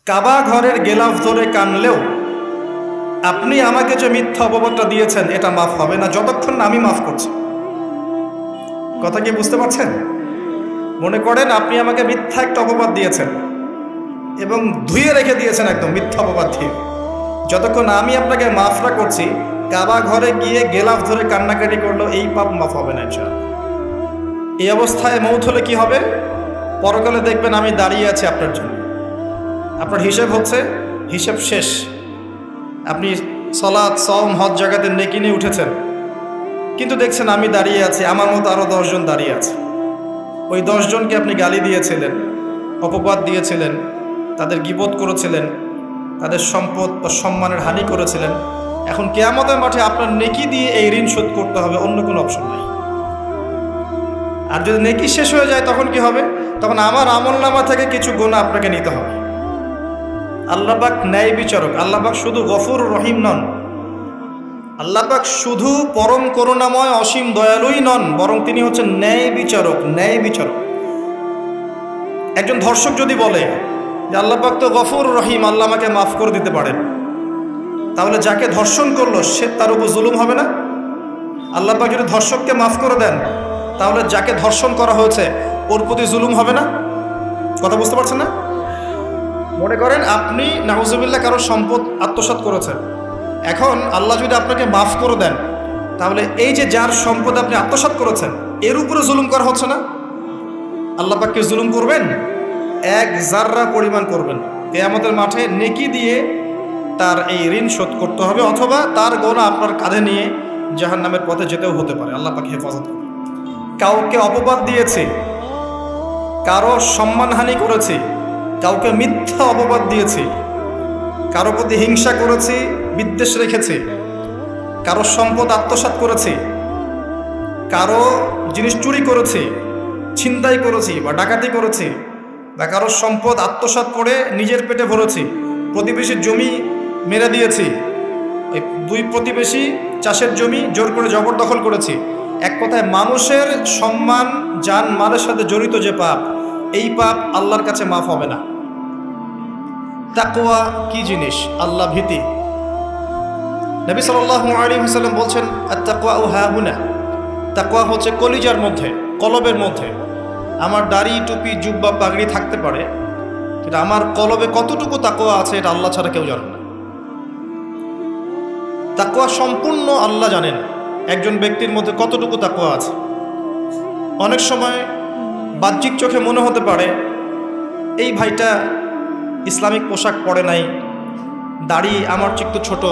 কাবা ঘরের গেলাফ ধরে কানলেও আপনি আমাকে যে মিথ্যা অপবাদটা দিয়েছেন এটা মাফ হবে না যতক্ষণ না আমি মাফ করছি। কথা কি বুঝতে পারছেন? মনে করেন আপনি আমাকে মিথ্যা একটা অপবাদ দিয়েছেন এবং ধুয়ে রেখে দিয়েছেন একদম মিথ্যা অপবাদ দিয়ে। যতক্ষণ আমি আপনাকে মাফ না করছি, কাবা ঘরে গিয়ে গেলাফ ধরে কান্নাকাটি করলো এই পাপ মাফ হবে না ইনশাআল্লাহ। এই অবস্থায় মৌত হলে কি হবে? পরকালে দেখবেন আমি দাঁড়িয়ে আছি আপনার জন্য। আপনার হিসেব হচ্ছে, হিসেব শেষ। আপনি সালাত, সওম, হজ জাকাতে নেকি নিয়ে উঠেছেন, কিন্তু দেখছেন আমি দাঁড়িয়ে আছি, আমার মতো আরও 10 জন দাঁড়িয়ে আছে। ওই 10 জনকে আপনি গালি দিয়েছিলেন, অপবাদ দিয়েছিলেন, তাদের গীবত করেছিলেন, তাদের সম্পদ বা সম্মানের হানি করেছিলেন। এখন কিয়ামতের মাঠে আপনার নেকি দিয়ে এই ঋণ শোধ করতে হবে, অন্য কোনো অপশন নাই। আর যদি নেকি শেষ হয়ে যায় তখন কি হবে? তখন আমার আমলনামা থেকে কিছু গুনাহ আপনাকে নিতে হবে। আল্লাহ পাক ন্যায় বিচারক। আল্লাহ পাক শুধু গফুর রহিম নন, আল্লাহ পাক শুধু পরম করুণাময় অসীম দয়ালুই নন, বরং তিনি হচ্ছেন ন্যায় বিচারক। ন্যায় বিচারক। একজন ধর্ষক যদি বলে যে আল্লাহ পাক তো গফুর রহিম, আল্লাহ আমাকে মাফ করে দিতে পারেন, তাহলে যাকে ধর্ষণ করলো সে তার উপর জুলুম হবে না? আল্লাহ পাক যদি ধর্ষককে মাফ করে দেন, তাহলে যাকে ধর্ষণ করা হয়েছে ওর প্রতি জুলুম হবে না? কথা বুঝতে পারছেন না? মনে করেন আপনি নাউজুবিল্লাহ কারো সম্পদ আত্মসাৎ করেছেন, এখন আল্লাহ যদি আপনাকে মাফ করে দেন, তাহলে এই যে যার সম্পদ আপনি আত্মসাৎ করেছেন এর উপরে জুলুম করা হচ্ছে না? আল্লাহ পাক কি জুলুম করবেন? এক জাররা পরিমাণ করবেন। কিয়ামতের মাঠে নেকি দিয়ে তার এই ঋণ শোধ করতে হবে, অথবা তার গোনা আপনার কাঁধে নিয়ে জাহান্নামের পথে যেতেও হতে পারে। আল্লাহ পাক হেফাজত করবে। কাউকে অপবাদ দিয়েছি, কারো সম্মানহানি করেছি, কাউকে মিথ্যা অপবাদ দিয়েছি, কারো প্রতি হিংসা করেছি, বিদ্বেষ রেখেছি, কারো সম্পদ আত্মসাৎ করেছি, কারো জিনিস চুরি করেছি, ছিনতাই করেছি বা ডাকাতি করেছি, বা কারো সম্পদ আত্মসাৎ করে নিজের পেটে ভরেছি, প্রতিবেশীর জমি মেরে দিয়েছি, এই 2 প্রতিবেশী চাষের জমি জোর করে জবরদখল করেছি। এক কথায় মানুষের সম্মান, জান মালের সাথে জড়িত যে পাপ, এই পাপ আল্লাহর কাছে মাফ হবে না। তাকওয়া কি জিনিস? আল্লাহ ভীতি। নবী সাল্লাল্লাহু আলাইহি ওয়াসাল্লাম বলছেন, আত-তাকওয়া হাহুনা। তাকওয়া হচ্ছে কলিজার মধ্যে, কলবের মধ্যে। আমার দাড়ি, টুপি, জুব্বা, পাগড়ি থাকতে পারে, কিন্তু আমার কলবে কতটুকু তাকওয়া আছে এটা আল্লাহ ছাড়া কেউ জানে না। তাকওয়া সম্পূর্ণ আল্লাহ জানেন একজন ব্যক্তির মধ্যে কতটুকু তাকওয়া আছে। অনেক সময় বাহ্যিক চোখে মনে হতে পারে এই ভাইটা ইসলামিক পোশাক পরে নাই, দাড়ি আমার চেয়ে একটু ছোট,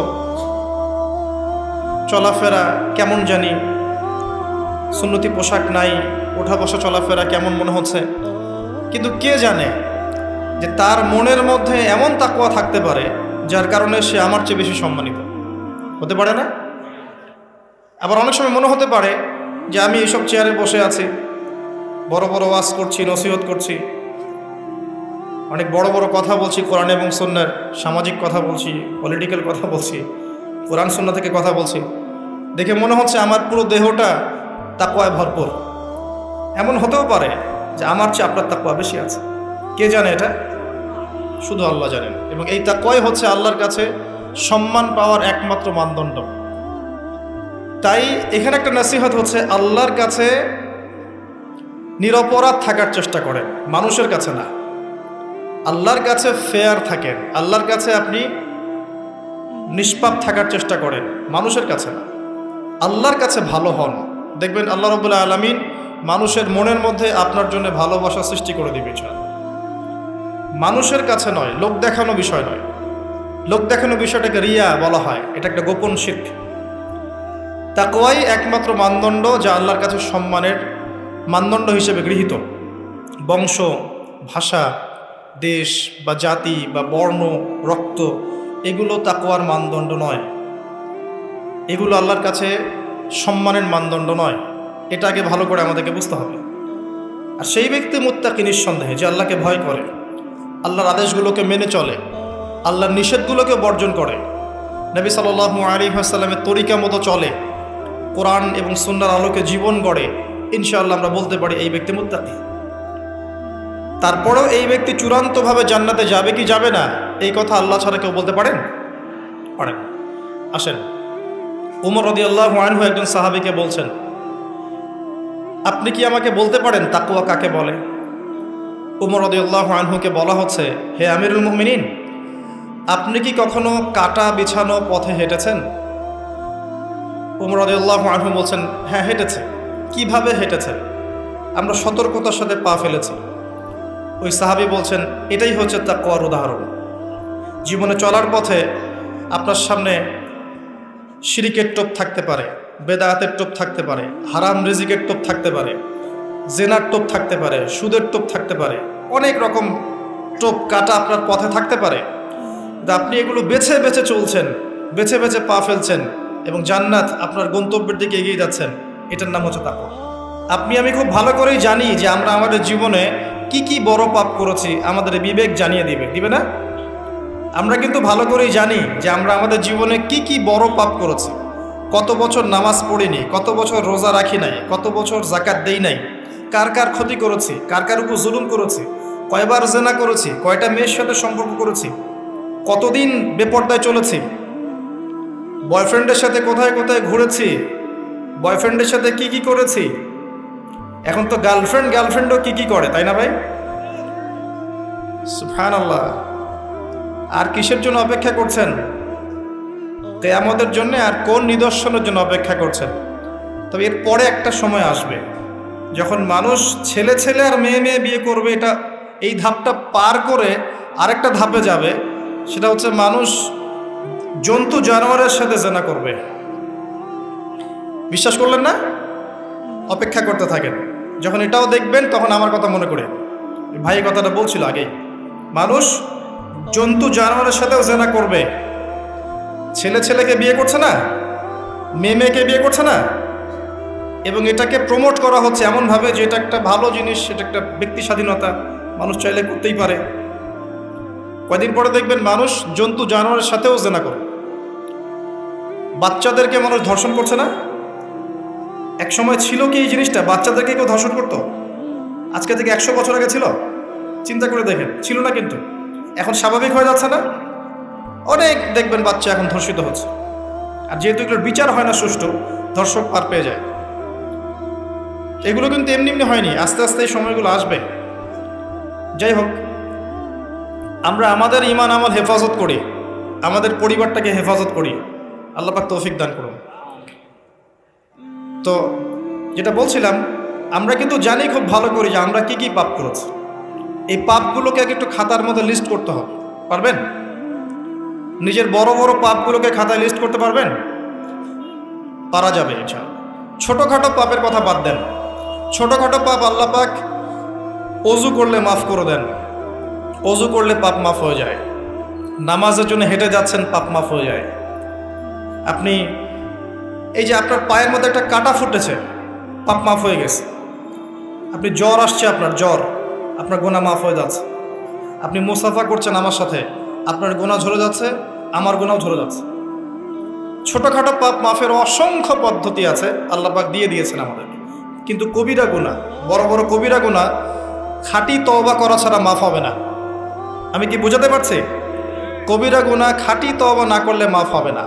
চলাফেরা কেমন জানি, সুন্নতি পোশাক নাই, ওঠা বসা চলাফেরা কেমন মনে হচ্ছে। কিন্তু কে জানে যে তার মনের মধ্যে এমন তাকওয়া থাকতে পারে যার কারণে সে আমার চেয়ে বেশি সম্মানিত হতে পারে না? আবার অনেক সময় মনে হতে পারে যে আমি এইসব চেয়ারে বসে আছি, বড় বড় ওয়াজ করছি, নসিহত করছি, অনেক বড় বড় কথা বলছি, কোরআন এবং সুন্নাহর সামাজিক কথা বলছি, পলিটিক্যাল কথা বলছি, কোরআন সুন্নাহ থেকে কথা বলছি, দেখে মনে হচ্ছে আমার পুরো দেহটা তাকওয়ায় ভরপুর। এমন হতেও পারে যে আমার চেয়ে আপনার তাকওয়া বেশি আছে। কে জানে এটা? শুধু আল্লাহ জানেন। এবং এই তাকওয়াই হচ্ছে আল্লাহর কাছে সম্মান পাওয়ার একমাত্র মানদণ্ড। তাই এখানে একটা নসিহত হচ্ছে, আল্লাহর কাছে নিরপরাধ থাকার চেষ্টা করেন, মানুষের কাছে না। আল্লাহর কাছে ফেয়ার থাকেন, আল্লাহর কাছে আপনি নিষ্পাপ থাকার চেষ্টা করেন, মানুষের কাছে না। আল্লাহর কাছে ভালো হন, দেখবেন আল্লাহ রাব্বুল আলামিন মানুষের মনের মধ্যে আপনার জন্য ভালোবাসা সৃষ্টি করে দিবে। মানুষের কাছে নয়, লোক দেখানো বিষয় নয়। লোক দেখানো বিষয়টাকে রিয়া বলা হয়, এটা একটা গোপন শিরক। তাকওয়াই একমাত্র মানদণ্ড যা আল্লাহর কাছে সম্মানের মানদণ্ড হিসেবে গৃহীত। বংশ, ভাষা, দেশ বা জাতি বা বর্ণ, রক্ত, এগুলো তাকওয়ার মানদণ্ড নয়, এগুলো আল্লাহর কাছে সম্মানের মানদণ্ড নয়। এটা আগে ভালো করে আমাদেরকে বুঝতে হবে। আর সেই ব্যক্তি মুত্তাকি নিঃসন্দেহে, যে আল্লাহকে ভয় করে, আল্লাহর আদেশগুলোকে মেনে চলে, আল্লাহর নিষেধগুলোকে বর্জন করে, নবী সাল্লাল্লাহু আলাইহি ওয়াসাল্লামের তরিকা মতো চলে, কোরআন এবং সুন্নাহর আলোকে জীবন গড়ে, ইনশাআল্লাহ আমরা বলতে পারি এই ব্যক্তি মুত্তাকি। তারপরেও এই ব্যক্তি চূড়ান্তভাবে জান্নাতে যাবে কি যাবে না, এই কথা আল্লাহ ছাড়া কেউ বলতে পারেন? আসেন, উমর রাদিয়াল্লাহু আনহু একজন সাহাবীকে বলছেন, আপনি কি আমাকে বলতে পারেন তাকওয়া কাকে বলে? উমর রাদিয়াল্লাহু আনহুকে বলা হচ্ছে, হে আমিরুল মুমিনিন, আপনি কি কখনো কাটা বিছানো পথে হেঁটেছেন? উমর রাদিয়াল্লাহু আনহু বলছেন, হ্যাঁ হেঁটেছে। কিভাবে হেঁটেছেন? আমরা সতর্কতার সাথে পা ফেলেছি। ওই সাহাবী বলছেন, এটাই হচ্ছে তাকওয়ার উদাহরণ। জীবনে চলার পথে আপনার সামনে শিরিকের টোপ থাকতে পারে, বেদায়াতের টোপ থাকতে পারে, হারাম রিজিকের টোপ থাকতে পারে, জেনার টোপ থাকতে পারে, সুদের টোপ থাকতে পারে, অনেক রকম টোপ কাটা আপনার পথে থাকতে পারে। আপনি এগুলো বেছে বেছে চলছেন, বেছে বেছে পা ফেলছেন এবং জান্নাত আপনার গন্তব্যের দিকে এগিয়ে যাচ্ছেন। এটার নাম হচ্ছে তাকওয়া। আপনি আমি খুব ভালো করেই জানি যে আমরা আমাদের জীবনে কি কি বড় পাপ করেছি, আমাদের বিবেক জানিয়ে দিবে না? আমরা কিন্তু ভালো করেই জানি যে আমরা আমাদের জীবনে কি কি বড় পাপ করেছি। কত বছর নামাজ পড়িনি, কত বছর রোজা রাখি নাই, কত বছর যাকাত দেই নাই, কার কার ক্ষতি করেছি, কার কার উপর জুলুম করেছি, কয়বার জেনা করেছি, কয়টা মেয়ের সাথে সম্পর্ক করেছি, কতদিন বেপর্দায় চলেছি, বয়ফ্রেন্ডের সাথে কোথায় কোথায় ঘুরেছি, বয়ফ্রেন্ডের সাথে কি কি করেছি। এখন তো গার্লফ্রেন্ডও কি কি করে, তাই না ভাই? সুবহানাল্লাহ। আর কিসের জন্য অপেক্ষা করছেন? কিয়ামতের জন্য। আর কোন নিদর্শনের জন্য অপেক্ষা করছেন? তবে এর পরে একটা সময় আসবে যখন মানুষ ছেলে ছেলে আর মেয়ে মেয়ে বিয়ে করবে। এই ধাপটা পার করে আরেকটা ধাপে যাবে, সেটা হচ্ছে মানুষ জন্তু জানোয়ারের সাথে জেনা করবে। বিশ্বাস করলেন না? অপেক্ষা করতে থাকেন। যখন এটাও দেখবেন তখন আমার কথা মনে করে, ভাই কথাটা বলছিল আগেই, মানুষ জন্তু জানোয়ারের সাথেও জেনা করবে। ছেলে ছেলেকে বিয়ে করছে না, মেয়ে মেয়েকে বিয়ে করছে না, এবং এটাকে প্রমোট করা হচ্ছে এমনভাবে যে এটা একটা ভালো জিনিস, এটা একটা ব্যক্তি স্বাধীনতা, মানুষ চাইলে করতেই পারে। কয়দিন পরে দেখবেন মানুষ জন্তু জানোয়ারের সাথেও জেনা করে। বাচ্চাদেরকে মানুষ ধর্ষণ করছে না? এক সময় ছিল কি এই জিনিসটা, বাচ্চাদেরকে কেউ ধর্ষণ করতো? আজকে থেকে 100 বছর আগে ছিল? চিন্তা করে দেখেন, ছিল না। কিন্তু এখন স্বাভাবিক হয়ে যাচ্ছে না? অনেক দেখবেন বাচ্চা এখন ধর্ষিত হচ্ছে। আর যেহেতু এগুলোর বিচার হয় না সুষ্ঠু, ধর্ষক পার পেয়ে যায়। এগুলো কিন্তু এমনি এমনি হয়নি, আস্তে আস্তে এই সময়গুলো আসবে। যাই হোক, আমরা আমাদের ঈমান আমল হেফাজত করি, আমাদের পরিবারটাকে হেফাজত করি। আল্লাহ পাক তৌফিক দান করুন। তো যেটা বলছিলাম, আমরা কিন্তু জানি খুব ভালো করি যে আমরা কি কি পাপ করেছি। এই পাপগুলোকে একটু খাতার মধ্যে লিস্ট করতে হবে। পারবেন? নিজের বড় বড় পাপগুলোকে খাতায় লিস্ট করতে পারবেন? পারা যাবে ইনশাআল্লাহ। ছোটোখাটো পাপের কথা বাদ দেন। ছোটোখাটো পাপ আল্লাহ পাক অজু করলে মাফ করে দেন। অজু করলে পাপ মাফ হয়ে যায়। নামাজের জন্য হেঁটে যাচ্ছেন, পাপ মাফ হয়ে যায়। আপনি এই যে আপনার পায়ের মধ্যে একটা কাটা ফুটেছে, পাপ মাফ হয়ে গেছে। আপনি জ্বর আসছে, আপনার গোনা মাফ হয়ে যাচ্ছে। আপনি মুসাফা করছেন আমার সাথে, আপনার গোনা ঝরে যাচ্ছে, আমার গোনাও ঝরে যাচ্ছে। ছোটোখাটো পাপ মাফের অসংখ্য পদ্ধতি আছে, আল্লাহ পাক দিয়ে দিয়েছেন আমাদের। কিন্তু কবিরা গুনাহ, বড় বড় কবিরা গুনাহ খাঁটি তওবা করা ছাড়া মাফ হবে না। আমি কি বোঝাতে পারছি? কবিরা গুনাহ খাঁটি তওবা না করলে মাফ হবে না।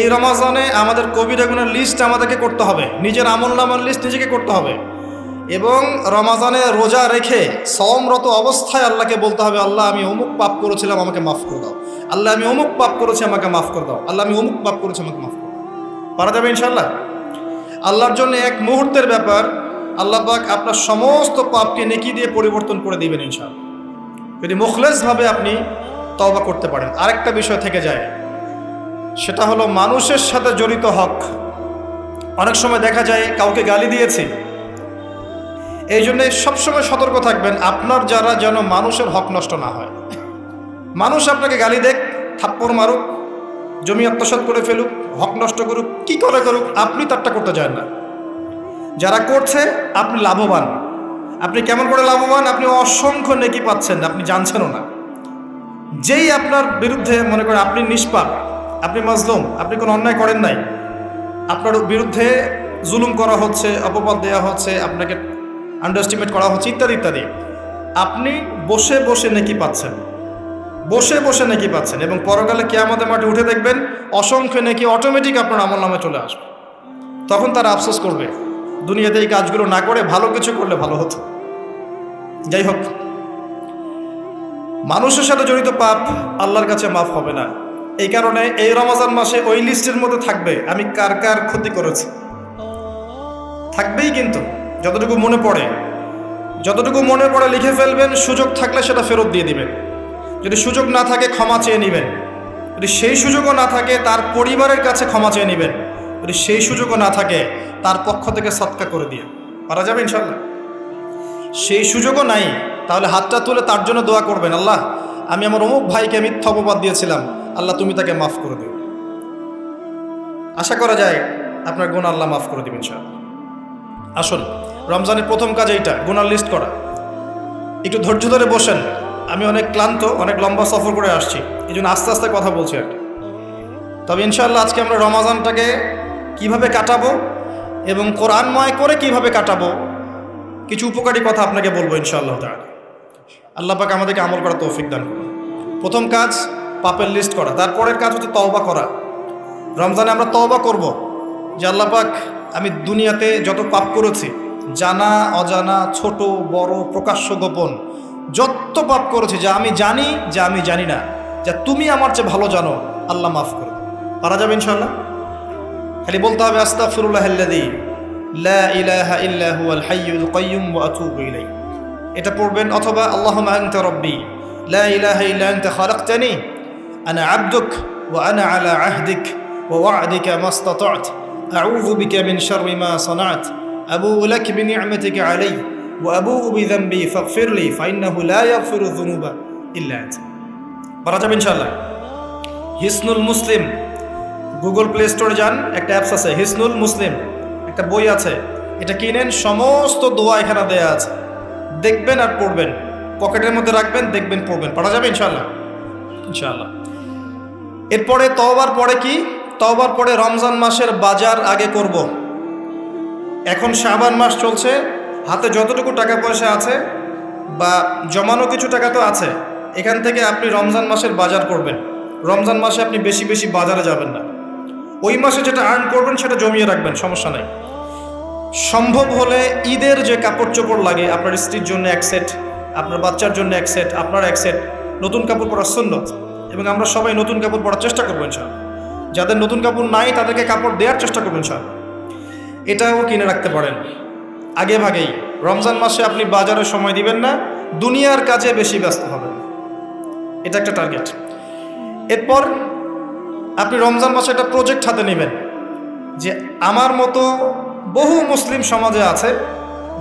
এই রমাজানে আমাদের কবিরা গুনার লিস্ট আমাদেরকে করতে হবে, নিজের আমলনামার লিস্ট নিজেকে করতে হবে। এবং রমাজানে রোজা রেখে সওমরত অবস্থায় আল্লাহকে বলতে হবে, আল্লাহ আমি অমুক পাপ করেছিলাম, আমাকে মাফ করে দাও। আল্লাহ আমি অমুক পাপ করেছি, আমাকে মাফ করে দাও। আল্লাহ আমি অমুক পাপ করেছি, আমাকে মাফ করে দাও। পারা যাবে ইনশাআল্লাহ? আল্লাহর জন্য এক মুহূর্তের ব্যাপার। আল্লাহ পাক আপনার সমস্ত পাপকে নেকি দিয়ে পরিবর্তন করে দিবেন ইনশাআল্লাহ, যদি মুখলেসভাবে আপনি তওবা করতে পারেন। আরেকটা বিষয় থেকে যায়, সেটা হলো মানুষের সাথে জড়িত হক। অনেক সময় দেখা যায় কাউকে গালি দিয়েছি, এই জন্যে সবসময় সতর্ক থাকবেন আপনার যারা, যেন মানুষের হক নষ্ট না হয়। মানুষ আপনাকে গালি দেখ, থাপ্পড় মারুক, জমি আত্মসাৎ করে ফেলুক, হক নষ্ট করুক, কি করে করুক, আপনি তারটা করতে চান না। যারা করছে আপনি লাভবান। আপনি কেমন করে লাভবান? আপনি অসংখ্য নেকি পাচ্ছেন, আপনি জানছেনও না। যেই আপনার বিরুদ্ধে মনে করেন আপনি নিষ্পাপ, আপনি মাজলুম, আপনি কোনো অন্যায় করেন নাই, আপনার বিরুদ্ধে জুলুম করা হচ্ছে, অপবাদ দেওয়া হচ্ছে, আপনাকে আন্ডারএস্টিমেট করা হচ্ছে, ইত্যাদি ইত্যাদি। আপনি বসে বসে নেকি পাচ্ছেন, বসে বসে নেকি পাচ্ছেন, এবং পরকালে কিয়ামতের মাঠে উঠে দেখবেন অসংখ্য নেকি অটোমেটিক আপনার আমলনামায় চলে আসবে। তখন তারা আফসোস করবে দুনিয়াতে এই কাজগুলো না করে ভালো কিছু করলে ভালো হতো। যাই হোক, মানুষের সাথে জড়িত পাপ আল্লাহর কাছে মাফ হবে না। এই কারণে এই রমজান মাসে ওই লিস্টের মধ্যে থাকবে আমি কার কার ক্ষতি করেছি, থাকবেই। কিন্তু যতটুকু মনে পড়ে লিখে ফেলবেন, সুযোগ থাকলে সেটা ফেরত দিয়ে দিবেন। যদি সুযোগ না থাকে ক্ষমা চেয়ে নেবেন, যদি সেই সুযোগও না থাকে তার পরিবারের কাছে ক্ষমা চেয়ে নেবেন, যদি সেই সুযোগও না থাকে তার পক্ষ থেকে সদকা করে দিয়ে পারা যাবে ইনশাল্লাহ। সেই সুযোগও নাই, তাহলে হাতটা তুলে তার জন্য দোয়া করবেন, আল্লাহ আমি আমার অমুক ভাইকে মিথ্যা অপবাদ দিয়েছিলাম, আল্লাহ তুমি তাকে মাফ করে দিও। আশা করা যায় আপনার গুনাহ আল্লাহ মাফ করে দিবেন ইনশাআল্লাহ। আসুন, রমজানের প্রথম কাজ এইটা, গুনার লিস্ট করা। একটু ধৈর্য ধরে বসেন, আমি অনেক ক্লান্ত, অনেক লম্বা সফর করে আসছি, এই জন্য আস্তে আস্তে কথা বলছি আর কি। তবে ইনশাআল্লাহ আজকে আমরা রমজানটাকে কিভাবে কাটাবো এবং কোরআনময় করে কিভাবে কাটাবো কিছু উপকারী কথা আপনাকে বলবো ইনশাআল্লাহ তাআলা। আল্লাহ পাক আমাদেরকে আমল করার তৌফিক দান করুন। প্রথম কাজ পাপের লিস্ট করা, তারপরের কাজ হচ্ছে তওবা করা। রমজানে আমরা তওবা করব যে আল্লাহ পাক আমি দুনিয়াতে যত পাপ করেছি, জানা অজানা, ছোট বড়, প্রকাশ্য গোপন, যত পাপ করেছি, যা আমি জানি যা আমি জানি না, যা তুমি আমার চেয়ে ভালো জানো, আল্লাহ মাফ করে দাও। পারা যাবে ইনশাআল্লাহ? খালি বলতে হবে আস্তাগফিরুল্লাহাল্লাযী লা ইলাহা ইল্লা হুয়াল হাইয়ুল কাইয়্যুম ওয়া আতুবু ইলাইহি, এটা পড়বেন। অথবা আল্লাহুম্মা আনতা রাব্বী লা ইলাহা ইল্লা আনতা খালাকতানি আনা আবদুক ওয়া আনা আলা আহদিক ওয়া ওয়া'দিকা মাস্তাতা'ত আউযু বিকা মিন শাররি মা সানা'ত আবুউ লাক বিনি'মাতিকা আলাইয়া ওয়া আবুউ বিযানবি ফাগফিরলি ফাইন্নাহু লা ইয়াগফিরুয যুনুবা ইল্লা আনতা। পারা যাবে ইনশাআল্লাহ? হিসনুল মুসলিম, গুগল প্লে স্টোরে যান, একটা অ্যাপস আছে হিসনুল মুসলিম, একটা বই আছে, এটা কিনেন, সমস্ত দোয়া এখানে দেয়া আছে, দেখবেন আর পড়বেন, পকেটের মধ্যে রাখবেন, দেখবেন, পড়বেন। পড়া যাবে ইনশাআল্লাহ? ইনশাআল্লাহ। এরপরে তওবার পরে কি? তওবার পরে রমজান মাসের বাজার আগে করব। এখন শাবান মাস চলছে, হাতে যতটুকু টাকা পয়সা আছে বা জমানো কিছু টাকা তো আছে, এখান থেকে আপনি রমজান মাসের বাজার করবেন। রমজান মাসে আপনি বেশি বেশি বাজারে যাবেন না, ওই মাসে যেটা আর্ন করবেন সেটা জমিয়ে রাখবেন, সমস্যা নাই। সম্ভব হলে ঈদের যে কাপড় চোপড় লাগে, আপনার স্ত্রীর জন্য এক সেট, আপনার বাচ্চার জন্য এক সেট, আপনার এক সেট, নতুন কাপড় পরা সুন্নত, এবং আমরা সবাই নতুন কাপড় পরার চেষ্টা করবো ইনশাআল্লাহ। যাদের নতুন কাপড় নাই তাদেরকে কাপড় দেওয়ার চেষ্টা করবেন ইনশাআল্লাহ। এটাও কিনে রাখতে পারেন আগে ভাগেই। রমজান মাসে আপনি বাজারে সময় দিবেন না, দুনিয়ার কাজে বেশি ব্যস্ত হবেন, এটা একটা টার্গেট। এরপর আপনি রমজান মাসে একটা প্রজেক্ট হাতে নেবেন যে আমার মতো বহু মুসলিম সমাজে আছে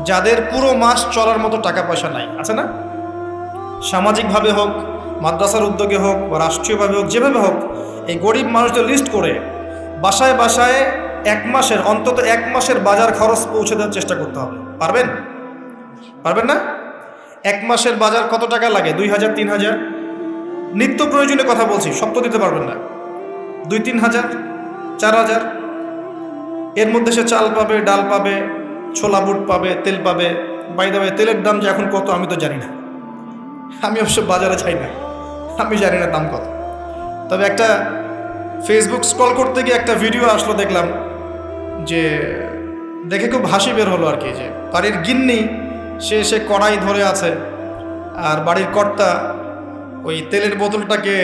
যাদের পুরো মাস চলার মতো টাকা পয়সা নাই, আছে না? সামাজিকভাবে হোক, মাদ্রাসার উদ্যোগে হোক, বা রাষ্ট্রীয়ভাবে হোক, যেভাবে হোক, এই গরিব মানুষদের লিস্ট করে বাসায় বাসায় অন্তত এক মাসের বাজার খরচ পৌঁছে দেওয়ার চেষ্টা করতে হবে। পারবেন? পারবেন না? এক মাসের বাজার কত টাকা লাগে? 2000, 3000, নিত্য প্রয়োজনীয় কথা বলছি, সব তো দিতে পারবেন না। 2-3 হাজার, 4000, এর মধ্যে সে চাল পাবে, ডাল পাবে, ছোলা বুট পাবে, তেল পাবে। বাই দ্য ওয়ে, তেলের দাম যে এখন কত আমি তো জানি না, আমি অবশ্য বাজারে যাই না, আমি জানি না দাম কত। তবে একটা ফেসবুক স্ক্রল করতে গিয়ে একটা ভিডিও আসলো, দেখলাম যে দেখে খুব হাসি বের হলো আর কি, যে বাড়ির গিন্নি সে কড়াই ধরে আছে, আর বাড়ির কর্তা ওই তেলের বোতলটাকে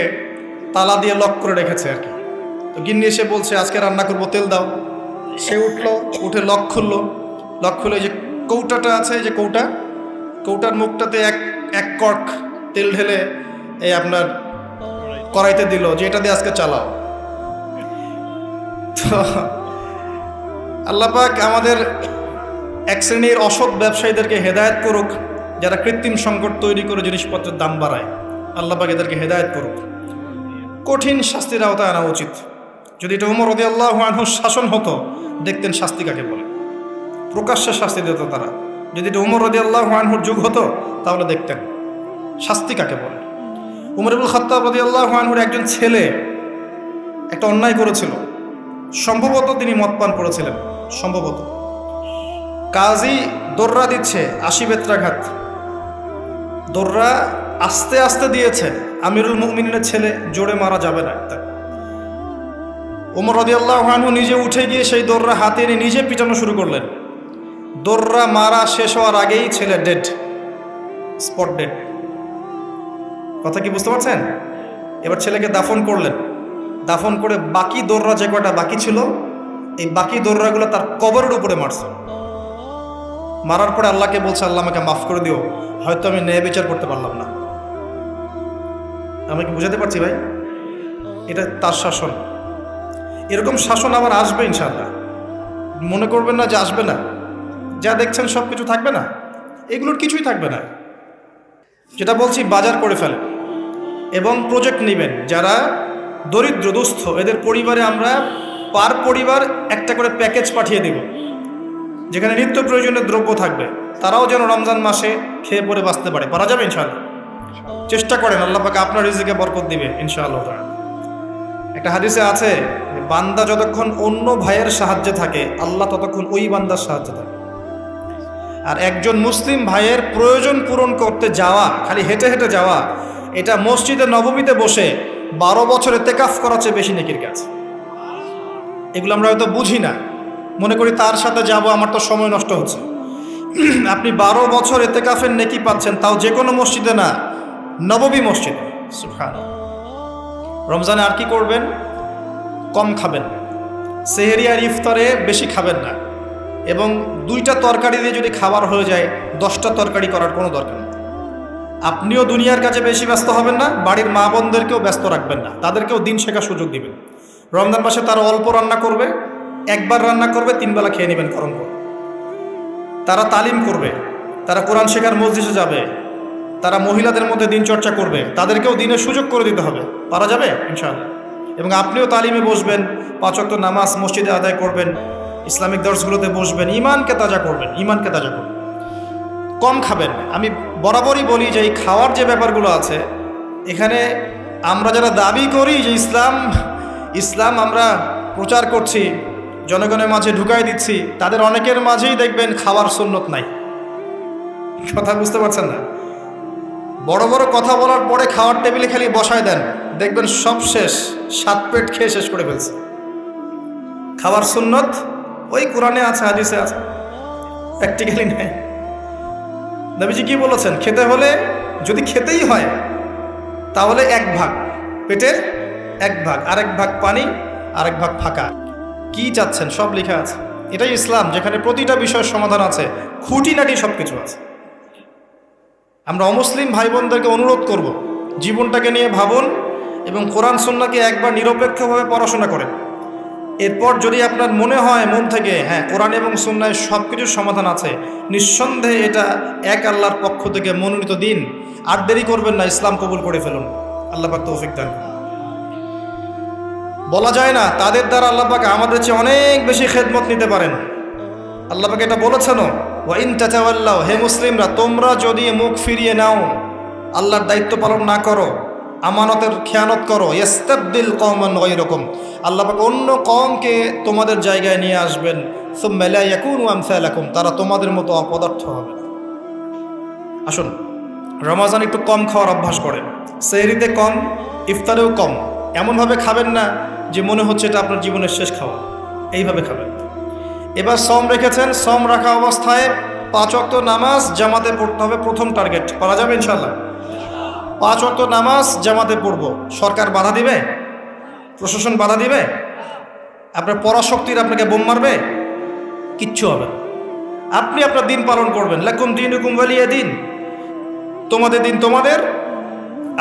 তালা দিয়ে লক করে রেখেছে আর কি। তো গিন্নি এসে বলছে আজকে রান্না করবো, তেল দাও। সে উঠে লক খুলে যে কৌটাটা আছে, যে কৌটার মুখটাতে এক কর্ক তেল ঢেলে এই আপনার কড়াইতে দিল, যে এটা দিয়ে আজকে চালাও। তো আল্লাহ পাক আমাদের এক শ্রেণীর অসৎ ব্যবসায়ীদেরকে হেদায়েত করুক, যারা কৃত্রিম সংকট তৈরি করে জিনিসপত্রের দাম বাড়ায়। আল্লাহ পাক এদেরকে হেদায়েত করুক, কঠিন শাস্তির আওতায় আনা উচিত। যদি এটা ওমর রাদিয়াল্লাহু আনহুর শাসন হতো, দেখতেন শাস্তি কাকে বলে, প্রকাশ্যে শাস্তি দিত তারা। যদি এটা ওমর রাদিয়াল্লাহু আনহুর যুগ হতো, তাহলে দেখতেন শাস্তি কাকে বলে। উমর ইবনুল খাত্তাব রাদিয়াল্লাহু আনহুর একজন ছেলে একটা অন্যায় করেছিল, সম্ভবত তিনি মদ পান করেছিলেন, সম্ভবত। কাজী দর্রা দিচ্ছে 80 বেত্রাঘাত, দৌড়া আস্তে আস্তে দিয়েছে, আমিরুল মুমিনের ছেলে, জোরে মারা যাবে না। ওমর রাদিয়াল্লাহু আনহু নিজে উঠে গিয়ে সেই দৌড়া হাতে নিয়ে নিজে পিটানো শুরু করলেন। দৌড়া মারা শেষ হওয়ার আগেই ছেলে ডেড, স্পট ডেড। কথা কি বুঝতে পারছেন? এবার ছেলেকে দাফন করলেন। দাফন করে বাকি দৌড়া যে কয়টা বাকি ছিল, এই বাকি দৌড়াগুলো তার কবরের উপরে মারছে। মারার পরে আল্লাহকে বলছে, আল্লাহ আমাকে মাফ করে দিও, হয়তো আমি ন্যায় বিচার করতে পারলাম না। আমি কি বুঝাতে পারছি ভাই? এটা তার শাসন। এরকম শাসন আবার আসবে ইনশাআল্লাহ। মনে করবেন না যে আসবে না। যা দেখছেন সব কিছু থাকবে না, এগুলোর কিছুই থাকবে না। যেটা বলছি, বাজার করে ফেলেন এবং প্রজেক্ট নেবেন। যারা দরিদ্র দুস্থ, এদের পরিবারে আমরা পার পরিবার একটা করে প্যাকেজ পাঠিয়ে দেব, যেখানে নিত্য প্রয়োজনীয় দ্রব্য থাকবে। তারাও যেন রমজান মাসে খেয়ে পরে বাঁচতে পারে। পারা যাবে ইনশাআল্লাহ। চেষ্টা করেন, আল্লাহ পাক আপনার রিজিকে বরকত দিবে ইনশাআল্লাহ। একটা হাদিসে আছে, বান্দা যতক্ষণ অন্য ভাইয়ের সাহায্যে থাকে, আল্লাহ ততক্ষণ ওই বান্দার সাহায্যে থাকে। আর একজন মুসলিম ভাইয়ের প্রয়োজন পূরণ করতে যাওয়া, খালি হেঁটে হেঁটে যাওয়া, এটা মসজিদে নববীতে বসে 12 বছর ইতিকাফ করার চেয়ে বেশি নেকির কাজ। এগুলো আমরা হয়তো বুঝি না, মনে করি তার সাথে যাব, আমার তো সময় নষ্ট হচ্ছে। আপনি 12 বছর ইতিকাফের নেকি পাচ্ছেন, তাও যে কোনো মসজিদে না, নববী মসজিদে। সুবহানাল্লাহ। রমজানে আর কি করবেন? কম খাবেন, সেহরি আর ইফতারে বেশি খাবেন না, এবং 2টা তরকারি দিয়ে যদি খাবার হয়ে যায়, 10টা তরকারি করার কোনো দরকার নেই। আপনিও দুনিয়ার কাছে বেশি ব্যস্ত হবেন না, বাড়ির মা বোনদেরকেও ব্যস্ত রাখবেন না, তাদেরকেও দিন শেখার সুযোগ দিবেন। রমজান মাসে তারা অল্প রান্না করবে, একবার রান্না করবে, 3 বেলা খেয়ে নেবেন গরম করে। তারা তালিম করবে, তারা কোরআন শেখার মসজিদে যাবে, তারা মহিলাদের মধ্যে দিন চর্চা করবে, তাদেরকেও দিনের সুযোগ করে দিতে হবে। পারা যাবে ইনশাআল্লাহ। এবং আপনিও তালিমে বসবেন, 5 ওয়াক্ত নামাজ মসজিদে আদায় করবেন, ইসলামিক দর্শগুলোতে বসবেন, ইমানকে তাজা করবেন, ইমানকে তাজা করবেন। কম খাবেন। আমি বরাবরই বলি যে এই খাওয়ার যে ব্যাপারগুলো আছে, এখানে আমরা যারা দাবি করি যে ইসলাম আমরা প্রচার করছি, জনগণের মাঝে ঢুকাই দিচ্ছি, তাদের অনেকের মাঝেই দেখবেন খাওয়ার সুন্নত নাই। কথা বুঝতে পারছেন না? বড় বড় কথা বলার পরে খাওয়ার টেবিলে খালি বসায় দেন, দেখবেন সব শেষ, 7 পেট খেয়ে শেষ করে ফেলছে। খাওয়ার সুন্নত ওই কোরআনে আছে, হাদিসে আছে, প্র্যাকটিক্যালি নেই। নবীজি কি বলেছেন? খেতে হলে, যদি খেতেই হয়, তাহলে 1 ভাগ পেটের 1 ভাগ, আরেক ভাগ পানি, আরেক ভাগ ফাঁকা। কি চাচ্ছেন সব লেখা আছে। এটাই ইসলাম, যেখানে প্রতিটা বিষয়ের সমাধান আছে, খুঁটিনাটি সব কিছু আছে। আমরা অমুসলিম ভাই বোনদেরকে অনুরোধ করব, জীবনটাকে নিয়ে ভাবুন এবং কোরআন সুন্নাহকে একবার নিরপেক্ষভাবে পড়াশোনা করেন। এরপর যদি আপনার মনে হয় মন থেকে, হ্যাঁ, কোরআন এবং সুন্নাহয় সব কিছুর সমাধান আছে, নিঃসন্দেহে এটা এক আল্লাহর পক্ষ থেকে মনোনীত দিন, আর দেরি করবেন না, ইসলাম কবুল করে ফেলুন। আল্লাহ পাক তৌফিক দান। বলা যায় না তাদের দ্বারা আল্লাহ পাক আমাদের চেয়ে অনেক বেশি খেদমত নিতে পারেন। আল্লাহ পাক এটা বলেছেন, ওয়া ইন তাতাওয়াল্লাউ, হে মুসলিমরা, তোমরা যদি মুখ ফিরিয়ে নাও, আল্লাহর দায়িত্ব পালন না করো, আমানতের খেয়ানত করো, ইস্তাবদিল কওমান গায়রাকুম, আল্লাহ পাক অন্য কওমকে তোমাদের জায়গায় নিয়ে আসবেন, সুম্মা লা ইয়াকুনু আমসালাকুম, তারা তোমাদের মতো অপদার্থ হবে না। আসুন, রমজান একটু কম খাওয়ার অভ্যাস করেন, সেহরিতে কম, ইফতারেও কম। এমনভাবে খাবেন না যে মনে হচ্ছে এটা আপনার জীবনের শেষ খাওয়া, এইভাবে খাবেন। এবার সম রেখেছেন, সম রাখা অবস্থায় 5 ওয়াক্ত নামাজ জামাতে পড়তে হবে, প্রথম টার্গেট। পারা যাবে ইনশাআল্লাহ? 5 ওয়াক্ত নামাজ জামাতে পড়ব। সরকার বাধা দিবে? প্রশাসন বাধা দিবে? আপনার পরাশক্তির আপনাকে বোম মারবে? কিচ্ছু হবে না। আপনি আপনার দিন পালন করবেন। লাকুম দীনুকুম ওয়ালিয়া দিন, তোমাদের দিন তোমাদের,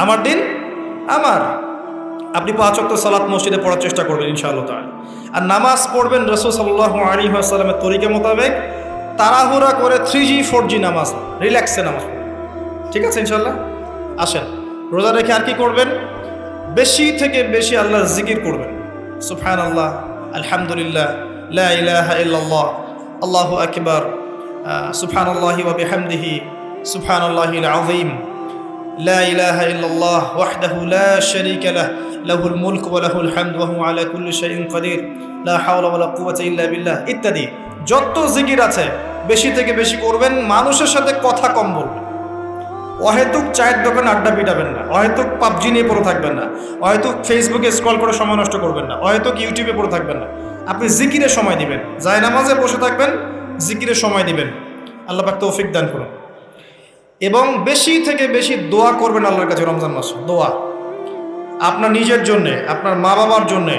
আমার দিন আমার। আপনি 5 ওয়াক্ত সালাত মসজিদে পড়ার চেষ্টা করবেন ইনশাআল্লাহ তাআলা। আর নামাজ পড়বেন রাসূল সাল্লাল্লাহু আলাইহি ওয়াসাল্লামের তরিকা মোতাবেক, তাড়াহুড়া করে 3G 4G নামাজ, রিল্যাক্সে নামাজ। ঠিক আছে ইনশাআল্লাহ? আসেন, রোজা রেখে আর কি করবেন? বেশি থেকে বেশি আল্লাহর জিকির করবেন। সুবহানাল্লাহ, আলহামদুলিল্লাহ, লা ইলাহা ইল্লাল্লাহ, আল্লাহু আকবার, সুবহানাল্লাহি ওয়া বিহামদিহি, সুবহানাল্লাহিল আযীম, লা ইলাহা ইল্লাল্লাহ ওয়াহদাহু লা শারীকা লাহ, লাহুল মুলকু ওয়া লাহুল হামদু ওয়া হুয়া আলা কুল্লি শাইইন কাদির, লা হাওলা ওয়া লা কুওয়াতা ইল্লা বিল্লাহ ইত্যাদি। যত জিকির আছে বেশি থেকে বেশি করবেন। মানুষের সাথে কথা কম বলবেন। অহেতুক চায়ের দোকানে আড্ডা পিটাবেন না, অহেতুক পাবজি নিয়ে পড়ে থাকবেন না, অহেতুক ফেসবুকে স্ক্রল করে সময় নষ্ট করবেন না, অহেতুক ইউটিউবে পড়ে থাকবেন না। আপনি জিকিরে সময় দিবেন, জায়নামাজে বসে থাকবেন, জিকিরে সময় দিবেন। আল্লাহ পাক তৌফিক দান করুন। এবং বেশি থেকে বেশি দোয়া করবেন আল্লাহর কাছে রমজান মাসে। দোয়া আপনার নিজের জন্যে, আপনার মা বাবার জন্যে,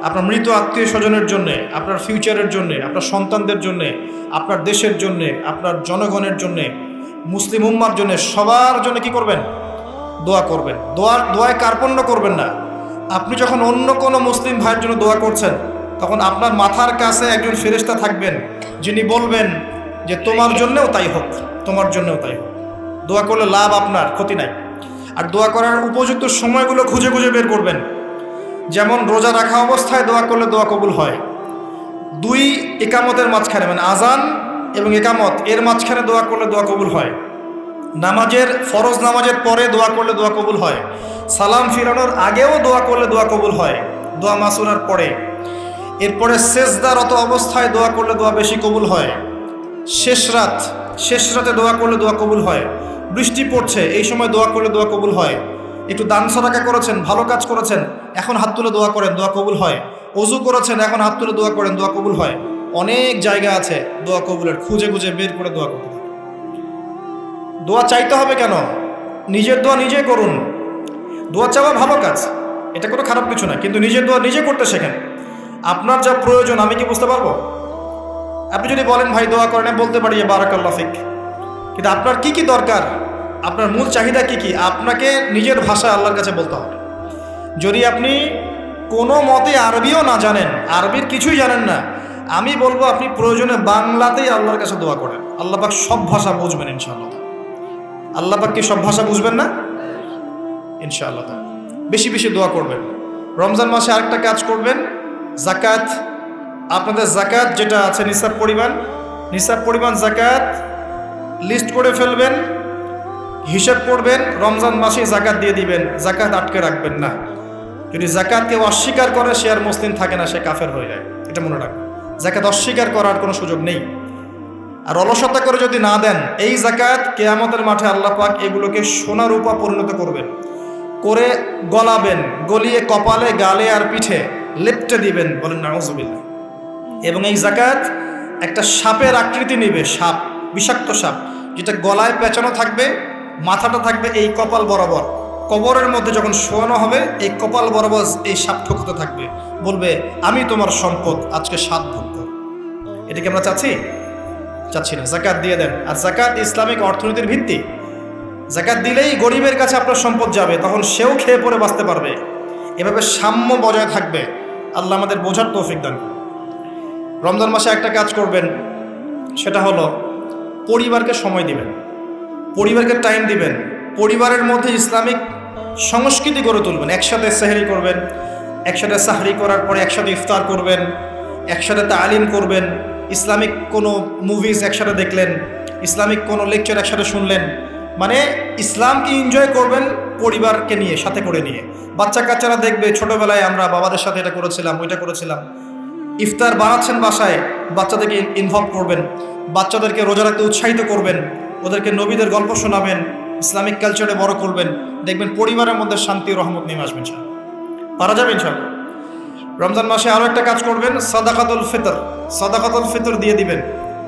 আপনার মৃত আত্মীয় স্বজনের জন্যে, আপনার ফিউচারের জন্যে, আপনার সন্তানদের জন্যে, আপনার দেশের জন্যে, আপনার জনগণের জন্যে, মুসলিম উম্মার জন্য, সবার জন্য কি করবেন? দোয়া করবেন। দোয়ায় কার্পণ্য করবেন না। আপনি যখন অন্য কোনো মুসলিম ভাইয়ের জন্য দোয়া করছেন, তখন আপনার মাথার কাছে একজন ফেরেশতা থাকবেন, যিনি বলবেন যে তোমার জন্যও তাই হোক, তোমার জন্যও তাই হোক। দোয়া করলে লাভ আপনার, ক্ষতি নাই। আর দোয়া করার উপযুক্ত সময়গুলো খুঁজে খুঁজে বের করবেন। যেমন রোজা রাখা অবস্থায় দোয়া করলে দোয়া কবুল হয়। 2 একামতের মাঝখানে, মানে আজান এবং একামত এর মাঝখানে দোয়া করলে দোয়া কবুল হয়। নামাজের, ফরজ নামাজের পরে দোয়া করলে দোয়া কবুল হয়। সালাম ফিরানোর আগেও দোয়া করলে দোয়া কবুল হয়, দোয়া মাসুরার পরে। এরপরে সেজদারত অবস্থায় দোয়া করলে দোয়া বেশি কবুল হয়। শেষ রাতে দোয়া করলে দোয়া কবুল হয়। বৃষ্টি পড়ছে, এই সময় দোয়া করলে দোয়া কবুল হয়। একটু দান সাদাকা করেছেন, ভালো কাজ করেছেন, এখন হাত তুলে দোয়া করেন, দোয়া কবুল হয়। ওযু করেছেন, এখন হাত তুলে দোয়া করেন, দোয়া কবুল হয়। অনেক জায়গা আছে দোয়া কবুলের, খুঁজে খুঁজে বের করে দোয়া করতে হবে। দোয়া চাইতে হবে কেন? নিজের দোয়া নিজে করুন। দোয়া চাওয়া ভালো কাজ, এটা কোনো খারাপ কিছু না, কিন্তু নিজের দোয়া নিজে করতে শেখেন। আপনার যা প্রয়োজন আমি কি বুঝতে পারবো? আপনি যদি বলেন ভাই দোয়া করেন, বলতে পারি বারাকাল্লাহ ফিক, কিন্তু আপনার কি কি দরকার, আপনার মূল চাহিদা কি কি, আপনাকে নিজের ভাষায় আল্লাহর কাছে বলতে হবে। যদি আপনি কোনো মতে আরবিও না জানেন, আরবির কিছুই জানেন না, আমি বলবো আপনি প্রয়োজনে বাংলাতেই আল্লাহর কাছে দোয়া করেন। আল্লাহ পাক সব ভাষা বুঝবেন ইনশাআল্লাহ। আল্লাহ পাক কি সব ভাষা বুঝবেন না? ইনশাআল্লাহ। বেশি বেশি দোয়া করবেন। রমজান মাসে আরেকটা কাজ করবেন, জাকাত। আপনাদের জাকাত যেটা আছে নিসাব পরিমাণ জাকাত লিস্ট করে ফেলবেন, হিসাব করবেন, রমজান মাসে জাকাত দিয়ে দিবেন। জাকাত আটকে রাখবেন না। যদি জাকাত কেউ অস্বীকার করে, সে আর মুসলিম থাকে না, সে কাফের হয়ে যায়। এটা মনে রাখবেন, জাকাত অস্বীকার করার কোনো সুযোগ নেই। আর অলসতা করে যদি না দেন, এই জাকাত কিয়ামতের মাঠে আল্লাহ পাক এগুলোকে সোনা রূপা পরিণত করবেন, করে গলাবেন, গলিয়ে কপালে, গালে আর পিঠে লেপটে দিবেন, বলেন নাউজুবিল্লাহ। এবং এই জাকাত একটা সাপের আকৃতি নেবে, সাপ, বিষাক্ত সাপ, যেটা গলায় পেঁচানো থাকবে, মাথাটা থাকবে এই কপাল বরাবর। কবরের মধ্যে যখন শোয়ানো হবে, এই কপাল বরাবর এই সাপ ঠকতে থাকবে, বলবে আমি তোমার সম্পদ, আজকে 7 ভোগ কর। এটা কি আমরা চাচ্ছি না। জাকাত দিয়ে দেন। আর জাকাত ইসলামিক অর্থনীতির ভিত্তি। জাকাত দিলেই গরিবের কাছে আপনার সম্পদ যাবে, তখন সেও খেয়ে পরে বাঁচতে পারবে। এভাবে সাম্য বজায় থাকবে। আল্লাহ আমাদের বোঝার তৌফিক দান করুন। রমজান মাসে একটা কাজ করবেন, সেটা হলো পরিবারকে সময় দিবেন, পরিবারকে টাইম দিবেন। পরিবারের মধ্যে ইসলামিক সংস্কৃতি গড়ে তুলবেন। একসাথে সেহরি করবেন, একসাথে সাহরি করার পরে একসাথে ইফতার করবেন, একসাথে তালিম করবেন, ইসলামিক কোনো মুভিজ একসাথে দেখলেন, ইসলামিক কোনো লেকচার একসাথে শুনলেন। মানে ইসলামকে এনজয় করবেন পরিবারকে নিয়ে, সাথে করে নিয়ে। বাচ্চা কাচ্চারা দেখবে ছোটোবেলায় আমরা বাবাদের সাথে এটা করেছিলাম, ওইটা করেছিলাম। ইফতার বানাচ্ছেন বাসায়, বাচ্চাদেরকে ইনভলভ করবেন, বাচ্চাদেরকে রোজা রাখতে উৎসাহিত করবেন, ওদেরকে নবীদের গল্প শোনাবেন, ইসলামিক কালচারে বড় করবেন। দেখবেন পরিবারের মধ্যে শান্তি ও রহমত নেমে আসবেন। পারা যাবে ইনশাআল্লাহ। রমজান মাসে আরও একটা কাজ করবেন, সাদাকাতুল ফিতর দিয়ে দিবেন।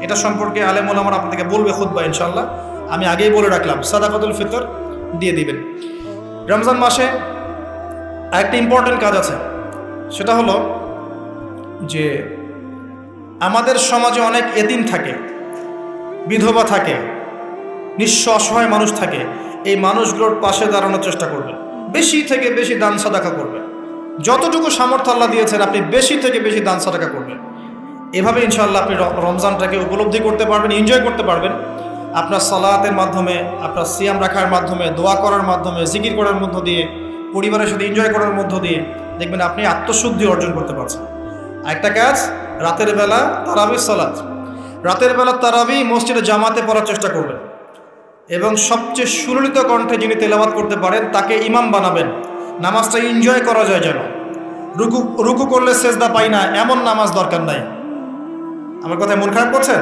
এটা সম্পর্কে আলেম ওলামারা আপনাদেরকে বলবে খুতবা ইনশাআল্লাহ, আমি আগেই বলে রাখলাম, সাদাকাতুল ফিতর দিয়ে দিবেন। রমজান মাসে আরেকটা ইম্পর্টেন্ট কাজ আছে, সেটা হলো যে আমাদের সমাজে অনেক এতিম থাকে, বিধবা থাকে, নিঃস্ব অসহায় মানুষ থাকে। এই মানুষগুলোর পাশে দাঁড়ানোর চেষ্টা করবেন। বেশি থেকে বেশি দান সাদাকা করবেন। যতটুকু সামর্থ্য আল্লাহ দিয়েছেন, আপনি বেশি থেকে বেশি দান সাদাকা করবেন। এভাবে ইনশাআল্লাহ আপনি রমজানটাকে উপলব্ধি করতে পারবেন, এনজয় করতে পারবেন। আপনার সালাতের মাধ্যমে, আপনার সিয়াম রাখার মাধ্যমে, দোয়া করার মাধ্যমে, জিকির করার মধ্য দিয়ে, পরিবারের সাথে এনজয় করার মধ্য দিয়ে দেখবেন আপনি আত্মশুদ্ধি অর্জন করতে পারছেন। আরেকটা কাজ, রাতের বেলা তারাবি সালাত, রাতের বেলা তারাবি মসজিদে জামাতে পড়ার চেষ্টা করবেন। এবং সবচেয়ে সুললিত কণ্ঠে যিনি তেলাওয়াত করতে পারেন তাকে ইমাম বানাবেন। নামাজটা এনজয় করা যায় যেন। রুকু করলে সেজদা পাই না, এমন নামাজ দরকার নাই। আমার কথায় মন খারাপ করছেন?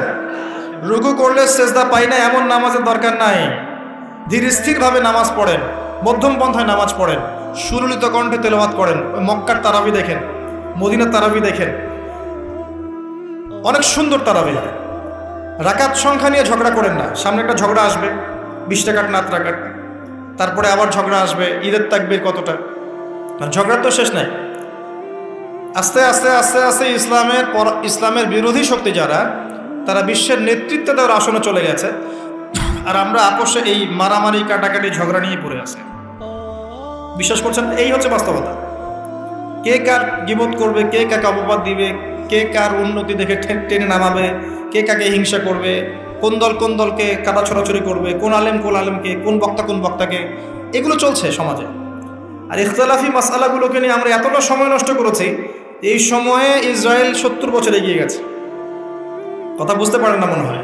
রুকু করলে সেজদা পাই না, এমন নামাজের দরকার নাই। ধীর স্থিরভাবে নামাজ পড়েন, মধ্যম পন্থায় নামাজ পড়েন, সুললিত কণ্ঠে তেলাওয়াত করেন, ওই মক্কার তারাবি দেখেন, মদিনার তারাবি দেখেন, অনেক সুন্দর তারাবি হয়। রাকাত সংখ্যা নিয়ে ঝগড়া করেন না। সামনে একটা ঝগড়া আসবে, 20 রাকাত না 8 রাকাত, তারপরে আবার ঝগড়া আসবে ঈদের তাকবীর কতটা, ঝগড়ার তো শেষ নাই। আস্তে আস্তে আস্তে আস্তে ইসলামের বিরোধী শক্তি যারা, তারা বিশ্বের নেতৃত্বে দেওয়ার আসনে চলে গেছে, আর আমরা আপোষে এই মারামারি কাটাকাটি ঝগড়া নিয়ে পড়ে আছে। বিশ্বাস করছেন? এই হচ্ছে বাস্তবতা। কে কার গীবত করবে, কে কাকে অপবাদ দিবে, কে কার উন্নতি দেখে টেনে নামাবে, কে কাকে হিংসা করবে, কোন দলকে কাদা ছড়াছড়ি করবে, কোন আলেমকে, কোন বক্তাকে, এগুলো চলছে সমাজে। আর ইখতিলাফি মাসআলাগুলোকে নিয়ে আমরা এতটা সময় নষ্ট করেছি, এই সময়ে ইসরায়েল 70 বছর এগিয়ে গেছে। কথা বুঝতে পারেন না মনে হয়।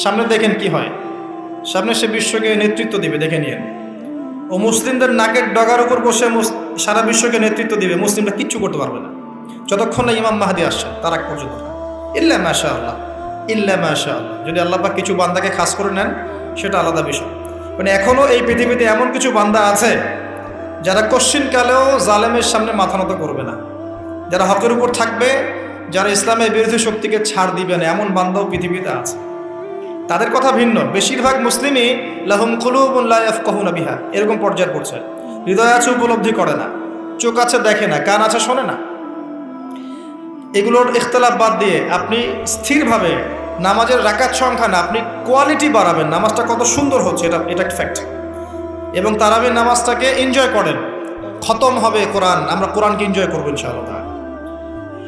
সামনে দেখেন কি হয়, সামনে সে বিশ্বকে নেতৃত্ব দিবে, দেখে নিয়েন। ও মুসলিমদের নাকের ডগার উপর বসে সারা বিশ্বকে নেতৃত্ব দিবে, মুসলিমরা কিচ্ছু করতে পারবে না যতক্ষণ না ইমাম মাহদি আসছে, তার আগ পর্যন্ত। ইল্লা মাশাআল্লাহ, ইল্লা মাশাআল্লাহ, যদি আল্লাহ পাক কিছু বান্দাকে খাস করে নেন সেটা আলাদা বিষয়। মানে এখনও এই পৃথিবীতে এমন কিছু বান্দা আছে যারা কশ্চিনকালেও জালেমের সামনে মাথা নত করবে না, যারা হকের উপর থাকবে, যারা ইসলামের বিরোধী শক্তিকে ছাড় দিবে না, এমন বান্দাও পৃথিবীতে আছে। তাদের কথা ভিন্ন। বেশিরভাগ মুসলিমই লাহুম কুলুবুন লা ইয়াফকাহুনা বিহা, এরকম পর্যায়ে পড়ছে। হৃদয় আছে, উপলব্ধি করে না, চোখ আছে দেখে না, কান আছে শোনে না। এগুলোর ইখতিলাফ বাদ দিয়ে আপনি স্থিরভাবে নামাজের রাকাত সংখ্যা না, আপনি কোয়ালিটি বাড়াবেন। নামাজটা কত সুন্দর হচ্ছে, এটা একটা ফ্যাক্ট। এবং তারাবির নামাজটাকে এনজয় করেন। খতম হবে কোরআন, আমরা কোরআনকে এনজয় করবো ইনশাআল্লাহ।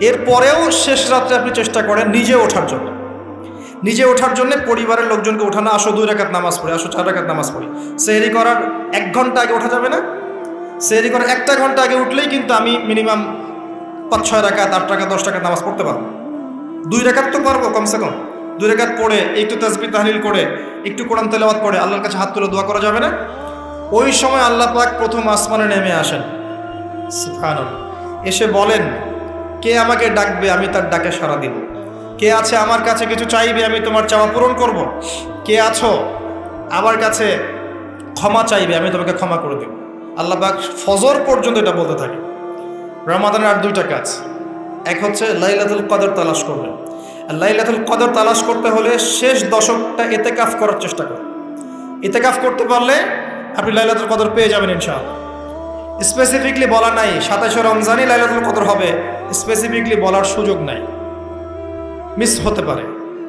এরপরেও শেষ রাত্রে আপনি চেষ্টা করেন নিজে ওঠার জন্য পরিবারের লোকজনকে ওঠানো, আসো 2 রাকাত নামাজ পড়ি, আসো 4 রাকাত নামাজ পড়ি। সেহরি করার 1 ঘন্টা আগে ওঠা যাবে না? সেহরি করার 1টা ঘন্টা আগে উঠলেই কিন্তু আমি মিনিমাম 5-6 রাকাত, 8 রাকাত, 10 রাকাত নামাজ পড়তে পারবো। 2 রাকাত তো পারবো কমসে কম। 2 রাকাত পড়ে একটু তাসবিহ তাহলিল করে, একটু কোরআন তেলাওয়াত করে আল্লাহর কাছে হাত তুলে দোয়া করা যাবে না? ওই সময় আল্লাহ পাক প্রথম আসমানে নেমে আসেন, সুবহানাল্লাহ, এসে বলেন, কে আমাকে ডাকবে, আমি তার ডাকে সাড়া দিব। কে আছে আমার কাছে কিছু চাইবে, আমি তোমার চাওয়া পূরণ করব। কে আছো আমার কাছে ক্ষমা চাইবে, আমি তোমাকে ক্ষমা করে দেব। আল্লাহ পাক ফজর পর্যন্ত এটা বলতে থাকে। রমাদানের আর 2টা কাজ। এক হচ্ছে লাইলাতুল কদর তালাশ করবেন। আর লাইলাতুল কদর তালাশ করতে হলে শেষ দশকটা ইতিকাফ করার চেষ্টা করুন। ইতিকাফ করতে পারলে আপনি লাইলাতুল কদর পেয়ে যাবেন ইনশাআল্লাহ। স্পেসিফিকলি বলা নাই 27শে রমজানই লাইলাতুল কদর হবে, স্পেসিফিকলি বলার সুযোগ নাই, মিস হতে পারে।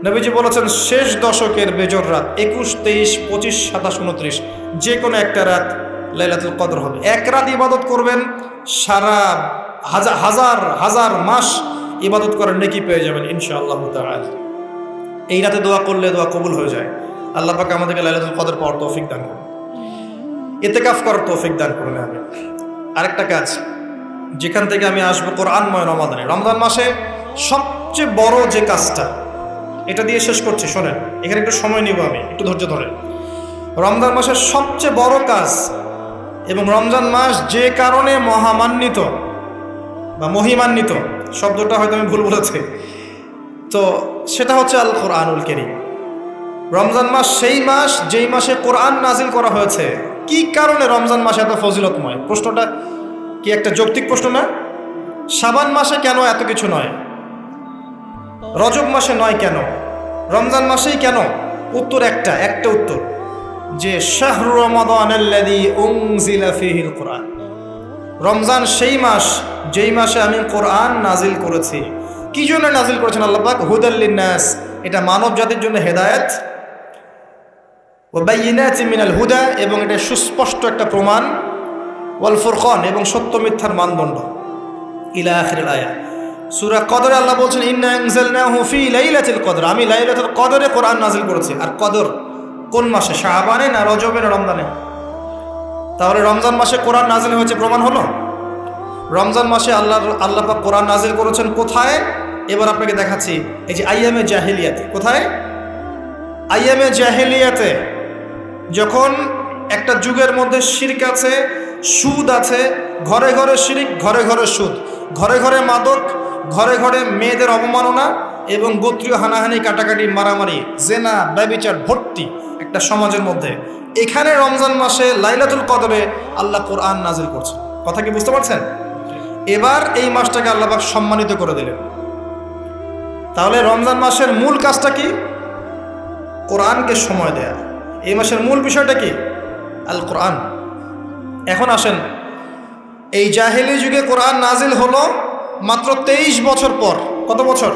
নবীজি বলেছেন শেষ দশকের বেজর রাত 21, 23, 25, 27, 29 যে কোনো একটা রাত লাইলাতুল কদর হবে। এক রাত ইবাদত করবেন, সারা হাজার মাস ইবাদত করার নেকি পেয়ে যাবেন ইনশাআল্লাহ তাআলা। এই রাতে দোয়া করলে দোয়া কবুল হয়ে যায়। আল্লাহ পাক আমাদেরকে লাইলাতুল কদর পাওয়ার তৌফিক দান করুন, ইতিকাফ করার তৌফিক দান করুন। আমি আরেকটা কাজ যেখান থেকে আমি আসবো, কোরআনময় রমাদানে, রমজান মাসে সবচেয়ে বড় যে কাজটা, এটা দিয়ে শেষ করছি, শোনেন, এখানে একটু সময় নিব, আমি একটু ধৈর্য ধরেন। রমজান মাসের সবচেয়ে বড় কাজ এবং রমজান মাস যে কারণে মহামান্বিত বা মহিমান্বিত, শব্দটা হয়তো আমি ভুল বলেছি, তো সেটা হচ্ছে আল কোরআনুল কারীম। রমজান মাস সেই মাস যেই মাসে কোরআন নাজিল করা হয়েছে। কি কারণে রমজান মাসে এত ফজিলতময়? প্রশ্নটা কি একটা যৌক্তিক প্রশ্ন না? শাবান মাসে কেন এত কিছু নয়? রজব মাসে নয় কেন? রমজান মাসেই কেন? উত্তর একটা উত্তর, যে শাহরু রমাদানাল্লাযী উনজিলা ফীহিল কোরআন। রমজান সেই মাস যেই মাসে আমি কোরআন নাজিল করেছি। কি জন্য নাজিল করেছেন আল্লাহ পাক? হুদাল লিন্নাস, এটা মানব জাতির জন্য হেদায়েত, ওয়া বাইয়িনাতিন মিনাল হুদা, এবং এটা সুস্পষ্ট একটা প্রমাণ, ওয়াল ফুরকান, এবং সত্য মিথ্যার মানদণ্ড, ইলা আখিরিল আয়া। সূরা কদরে আল্লাহ বলছেন ইন্না আনজালনাহু ফি লাইলাতুল কদর, আমি লাইলাতুল কদরে কোরআন নাজিল করেছি। আর কদর কোন মাসে? শাবানে না রজবে না রমজানে? তাহলে রমজান মাসে কোরআন নাজিল হয়েছে, প্রমাণ হলো। রমজান মাসে আল্লাহ পাক কোরআন নাজিল করেছেন কোথায়? এবার আপনাকে দেখাচ্ছি। এই যে আইয়ামে জাহেলিয়াতে। কোথায়? আইয়ামে জাহেলিয়াতে, যখন একটা যুগের মধ্যে শিরক আছে, সুদ আছে, ঘরে ঘরে শিরক, ঘরে ঘরে সুদ, ঘরে ঘরে মাদক, ঘরে ঘরে মেয়েদের অবমাননা, এবং গোত্রীয় হানাহানি, কাটাকাটি, মারামারি, জেনা, ব্যভিচার ভর্তি একটা সমাজের মধ্যে এখানে রমজান মাসে লাইলাতুল কদরে আল্লাহ কোরআন নাজিল করছেন। কথা কি বুঝতে পারছেন? এবার এই মাসটাকে আল্লাহ পাক সম্মানিত করে দিলেন। তাহলে রমজান মাসের মূল কাজটা কি? কোরআনকে সময় দেয়া। এই মাসের মূল বিষয়টা কি? আল কোরআন। এখন আসেন, এই জাহেলি যুগে কোরআন নাজিল হলো মাত্র 23 বছর পর। কত বছর?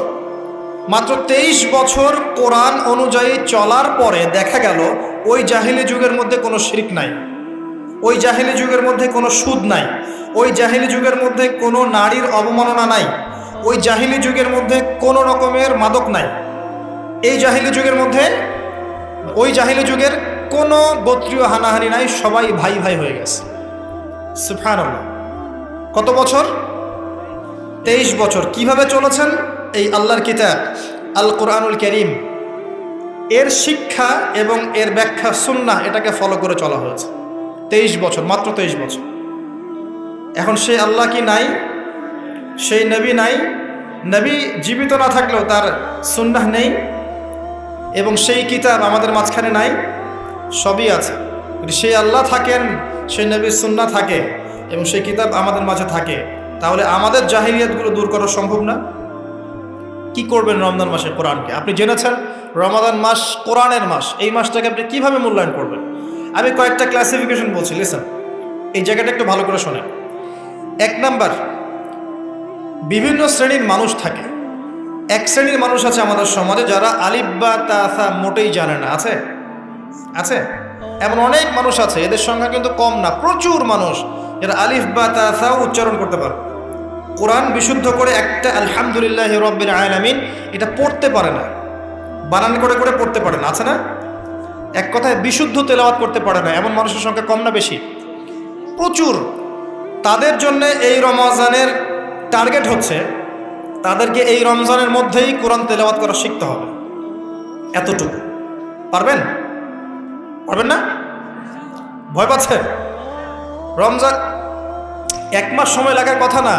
মাত্র 23 বছর কোরআন অনুযায়ী চলার পরে দেখা গেল ওই জাহেলি যুগের মধ্যে কোনো শিরক নাই, ওই জাহেলি যুগের মধ্যে কোনো সুদ নাই, ওই জাহেলি যুগের মধ্যে কোনো নারীর অবমাননা নাই, ওই জাহেলি যুগের মধ্যে কোনো রকমের মাদক নাই, এই জাহেলি যুগের মধ্যে ওই জাহেলি যুগের কোনো গোত্রীয় হানাহানি নাই, সবাই ভাই ভাই হয়ে গেছে। সুবহানাল্লাহ। কত বছর? 23 বছর। কিভাবে চলেছেন? এই আল্লাহর কিতাব আল কোরআনুল কারীম, এর শিক্ষা এবং এর ব্যাখ্যা সুন্নাহ, এটাকে ফলো করে চলা হয়েছে 23 বছর, মাত্র 23 বছর। এখন সেই আল্লাহ কি নাই? সেই নবী নাই? নবী জীবিত না থাকলেও তার সুন্নাহ নেই এবং সেই কিতাব আমাদের মাঝখানে নাই? সবই আছে। সেই আল্লাহ থাকেন, সেই নবীর সুন্নাহ থাকে এবং সেই কিতাব আমাদের মাঝে থাকে, তাহলে আমাদের জাহিলিয়াতগুলো দূর করা সম্ভব না? কি করবেন রমজান মাসে কোরআনকে? আপনি জেনেছেন রমাদান মাস কোরআনের মাস, এই মাসটাকে আপনি কিভাবে মূল্যায়ন করবেন? আমি কয়েকটা ক্লাসিফিকেশন বলছি, লিসেন, এই জায়গাটা একটু ভালো করে শোনেন। 1 নাম্বার, বিভিন্ন শ্রেণীর মানুষ থাকে। এক শ্রেণীর মানুষ আছে আমাদের সমাজে যারা আলিফ বা তাসা মোটেই জানে না। আছে? আছে? এমন অনেক মানুষ আছে, এদের সংখ্যা কিন্তু কম না, প্রচুর মানুষ যারা আলিফ বা তাসাও উচ্চারণ করতে পারে, কোরআন বিশুদ্ধ করে একটা আলহামদুলিল্লাহি রাব্বিল আলামিন এটা পড়তে পারে না, বানান করে করে পড়তে পারে না। আছে না? এক কথায় বিশুদ্ধ তেলাওয়াত করতে পারে না, এমন মানুষের সংখ্যা কম না বেশি? প্রচুর। তাদের জন্য এই রমজানের টার্গেট হচ্ছে তাদেরকে এই রমজানের মধ্যেই কোরআন তেলাওয়াত করা শিখতে হবে। এতটুকু পারবেন? পারবেন না? ভয় পাচ্ছে? রমজান 1 মাস সময় লাগার কথা না,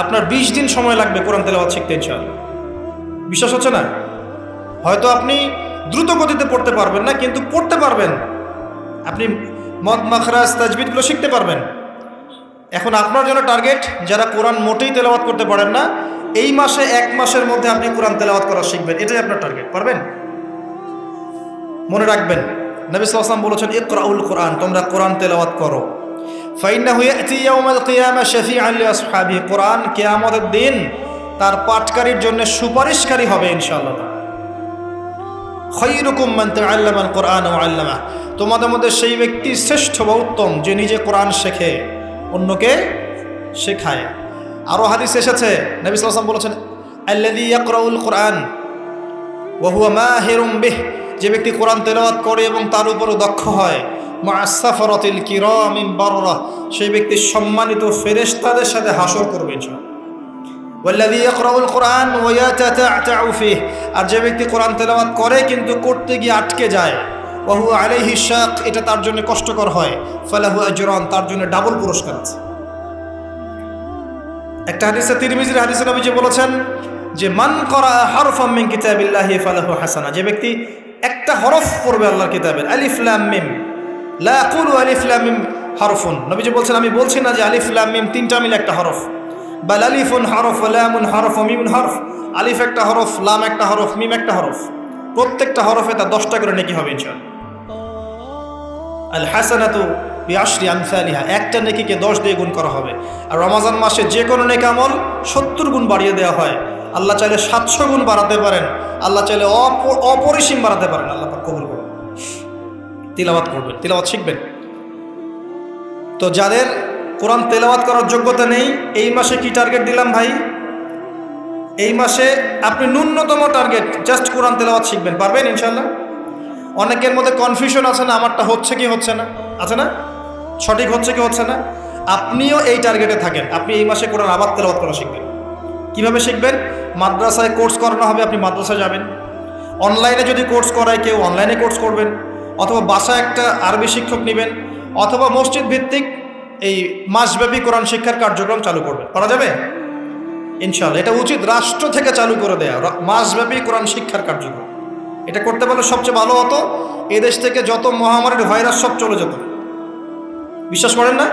আপনার 20 দিন সময় লাগবে কোরআন তেলাওয়াত শিখতে ইনশাআল্লাহ। বিশ্বাস হচ্ছে না? হয়তো আপনি দ্রুত গতিতে পড়তে পারবেন না, কিন্তু পড়তে পারবেন। আপনি মদ মাখরাজ তাজবিদগুলো শিখতে পারবেন। এখন আপনার জন্য টার্গেট যারা কোরআন মোটেই তেলাওয়াত করতে পারেন না, এই মাসে 1 মাসের মধ্যে আপনি কোরআন তেলাওয়াত করা শিখবেন, এটাই আপনার টার্গেট। পারবেন? মনে রাখবেন, নবী সাল্লাল্লাহু আলাইহি ওয়াসাল্লাম বলেছেন ইকরাউল কোরআন, তোমরা কোরআন তেলাওয়াত করো। ফাইন্নাহু ইয়াতি ইয়াউমাল কিয়ামা শাফিআন লিআসহাবিহি, কোরআন কিয়ামতের দিন তার পাঠকারীর জন্য সুপারিশকারী হবে ইনশাআল্লাহ। খায়রুকুম মান তাআল্লামাল কোরআন ওয়া আল্লামা, তোমাদের মধ্যে সেই ব্যক্তি শ্রেষ্ঠ বা উত্তম যে নিজে কোরআন শেখে, অন্যকে শেখায়। আরো হাদিস এসেছে, নবী সাল্লাল্লাহু আলাইহি ওয়াসাল্লাম বলেছেন আল্লাযী ইয়াকরাউল কোরআন ওয়া হুয়া মাহিরুম বিহি, যে ব্যক্তি কোরআন তেলাওয়াত করে এবং তার উপরও দক্ষ হয়, মা'আস সাফারাতিল কিরামিল বাররা, সেই ব্যক্তি সম্মানিত ফেরেশতাদের সাথে হাসর করবে ইনশাআল্লাহ। ওয়াল্লাযী ইয়াকরাউল কোরআন ওয়া ইয়াতাতা'তাউ ফিহি, আর যে ব্যক্তি কোরআন তেলাওয়াত করে কিন্তু করতে গিয়ে আটকে যায়, ওয়া হুয়া আলাইহি শাক, এটা তার জন্য কষ্টকর হয়, ফালাহু আজরান, তার জন্য ডাবল পুরস্কার আছে। একটা হাদিসে, তিরমিজির হাদিসে নবীজি বলেছেন যে মান করা হারফাম মিন কিতাবিল্লাহি ফালাহু হাসানা, যে ব্যক্তি একটা হরফ পড়বে আল্লাহর কিতাবের, আলিফ লাম মিম, লা আকুলু আলিফ লাম মিম হারফুন, নবীজি বলছেন আমি বলছি না যে আলিফ লাম মিম তিনটা মিলে একটা হরফ, বাল আলিফুন হরফ ওয়া লামুন হরফ ওয়া মিমুন হরফ, আলিফ একটা হরফ, লাম একটা হরফ, মিম একটা হরফ, প্রত্যেকটা হরফে তার 10টা করে নেকি হবে ইনশাআল্লাহ। আল হাসানাতু বিআশরি আমসালিহা, একটা নেকিকে 10 দিয়ে গুণ করা হবে। আর রমজান মাসে যে কোনো নেক আমল 70 গুণ বাড়িয়ে দেওয়া হয়। আল্লাহ চাইলে 700 গুণ বাড়াতে পারেন, আল্লাহ চাইলে অপরিসীম বাড়াতে পারেন। আল্লাহ পাক কবুল করুন। তিলাওয়াত করবেন, তিলাওয়াত শিখবেন। তো যাদের কোরআন তেলাওয়াত করার যোগ্যতা নেই, এই মাসে কি টার্গেট দিলাম ভাই? এই মাসে আপনি ন্যূনতম টার্গেট জাস্ট কোরআন তেলাওয়াত শিখবেন, পারবেন ইনশাআল্লাহ? অনেকের মধ্যে কনফিউশন আছে না, আমারটা হচ্ছে কি হচ্ছে না, আছে না, সঠিক হচ্ছে কি হচ্ছে না। আপনিও এই টার্গেটে থাকেন, আপনি এই মাসে কোরআন আবার তেলাওয়াত করা শিখবেন। কিভাবে শিখবেন? মাদ্রাসায় কোর্স করানো হবে, আপনি মাদ্রাসায় যাবেন। অনলাইনে যদি কোর্স করায় কেউ, অনলাইনে কোর্স করবেন, অথবা বাসায় একটা আরবি শিক্ষক নেবেন, অথবা মসজিদ ভিত্তিক এই মাসব্যাপী কোরআন শিক্ষার কার্যক্রম চালু করবেন। করা যাবে? ইনশাআল্লাহ এটা উচিত রাষ্ট্র থেকে চালু করে দেয়া, মাসব্যাপী কোরআন শিক্ষার কার্যক্রম। এটা করতে পারলে সবচেয়ে ভালো হতো। এদেশ থেকে যত মহামারীর ভাইরাস সব চলে যেত। বিশ্বাস করেন না?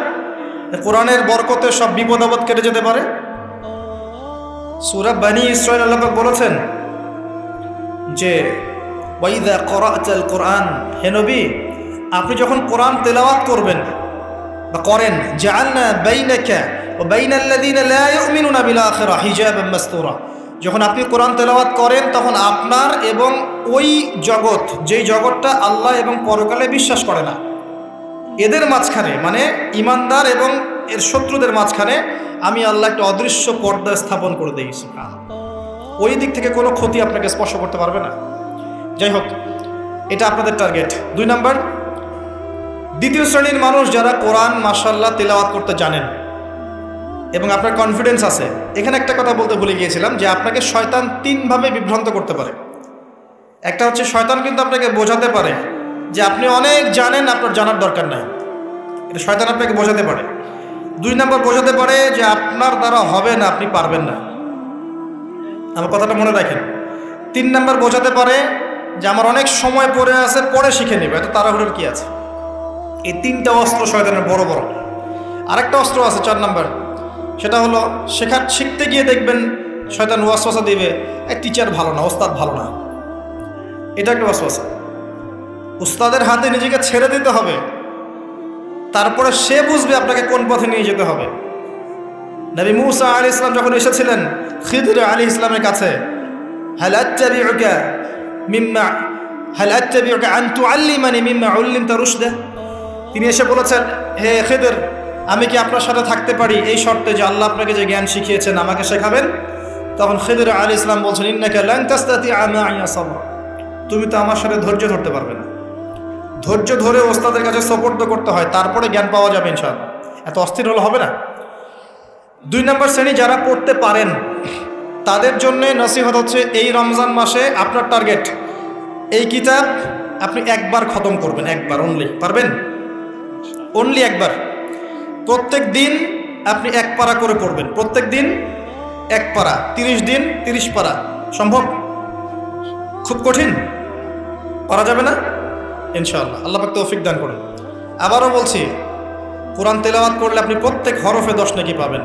কোরআনের বরকতে সব বিপদ আপদ কেটে যেতে পারে। সূরা বনী ইসরাঈল আল্লাহ পাক বলেছেন যে ওয়াইদা ক্বরা'তাল কোরআন, হে নবী আপনি যখন কোরআন তেলাওয়াত করবেন বা করেন, জাআলনা বাইনাকা ওয়া বাইনাল্লাযীনা লা ইউমিনুনা বিল আখিরাহ হিজাবাম মাসতুরা, যখন আপনি কোরআন তেলাওয়াত করেন তখন আপনার এবং ওই জগৎ, যেই জগৎটা আল্লাহ এবং পরকালে বিশ্বাস করে না, এদের মাঝখানে মানে ইমানদার এবং এর শত্রুদের মাঝখানে আমি আল্লাহ একটা অদৃশ্য পর্দা স্থাপন করে দিয়েছি। ওই দিক থেকে কোনো ক্ষতি আপনাকে স্পর্শ করতে পারবে না। যাই হোক, এটা আপনাদের টার্গেট। 2 নাম্বার, দ্বিতীয় শ্রেণীর মানুষ যারা কোরআন মাশাআল্লাহ তেলাওয়াত করতে জানেন এবং আপনার কনফিডেন্স আছে। এখানে একটা কথা বলতে ভুলে গিয়েছিলাম যে আপনাকে শয়তান 3 ভাবে বিভ্রান্ত করতে পারে। একটা হচ্ছে শয়তান কিন্তু আপনাকে বোঝাতে পারে যে আপনি অনেক জানেন, আপনার জানার দরকার নাই। এটা শয়তান আপনাকে বোঝাতে পারে। 2 নাম্বার বোঝাতে পারে যে আপনার দ্বারা হবে না, আপনি পারবেন না। আমার কথাটা মনে রাখেন। 3 নাম্বার বোঝাতে পারে যে আমার অনেক সময় পড়ে আছে, পরে শিখে নেবে, এত তাড়াহুড়োর কি আছে। এই 3টা অস্ত্র শয়তানের বড় বড়। আরেকটা অস্ত্র আছে 4 নাম্বার, সেটা হলো শিখতে গিয়ে দেখবেন শয়তান ওয়াসওয়াসা দিবে, এই টিচার ভালো না, ওস্তাদ ভালো না। এটা একটা ওয়াসওয়াসা। উস্তাদের হাতে নিজেকে ছেড়ে দিতে হবে, তারপরে সে বুঝবে আপনাকে কোন পথে নিয়ে যেতে হবে। নবী মূসা আলাইহিস সালাম যখন এসেছিলেন খিদর আলাইহিস সালামের কাছে, হাল আত্তাবিউকা আন তুআল্লিমানি মিম্মা উল্লিমতা রুশদা, তিনি এসে বলেছেন, হে খিদর আমি কি আপনার সাথে থাকতে পারি এই শর্তে যে আল্লাহ আপনাকে যে জ্ঞান শিখিয়েছেন আমাকে শেখাবেন? তখন খিদর আলাইহিস সালাম বলছেন, ইন্নাকা লান তাসতাতিআ মা'ইয়া সাবরা, তুমি তো আমার সাথে ধৈর্য ধরতে পারবে না। ধৈর্য ধরে ওস্তাদের কাছে সুপর্দ করতে হয়, তারপরে জ্ঞান পাওয়া যাবে ইনশাআল্লাহ। এত অস্থির হলে হবে না। 2 নম্বর শ্রেণী যারা পড়তে পারেন তাদের জন্য নসিহত হচ্ছে, এই রমজান মাসে আপনার টার্গেট এই কিতাব আপনি একবার খতম করবেন, একবার অনলি। পারবেন? অনলি একবার। প্রত্যেক দিন আপনি 1 পারা করে পড়বেন, প্রত্যেক দিন 1 পারা, 30 দিন 30 পারা। সম্ভব? খুব কঠিন? পারা যাবে না? ইনশাআল্লাহ আল্লাহ পাক তৌফিক দান করুন। আবারও বলছি, কোরআন তেলাওয়াত করলে আপনি প্রত্যেক হরফে 10 নেকি পাবেন।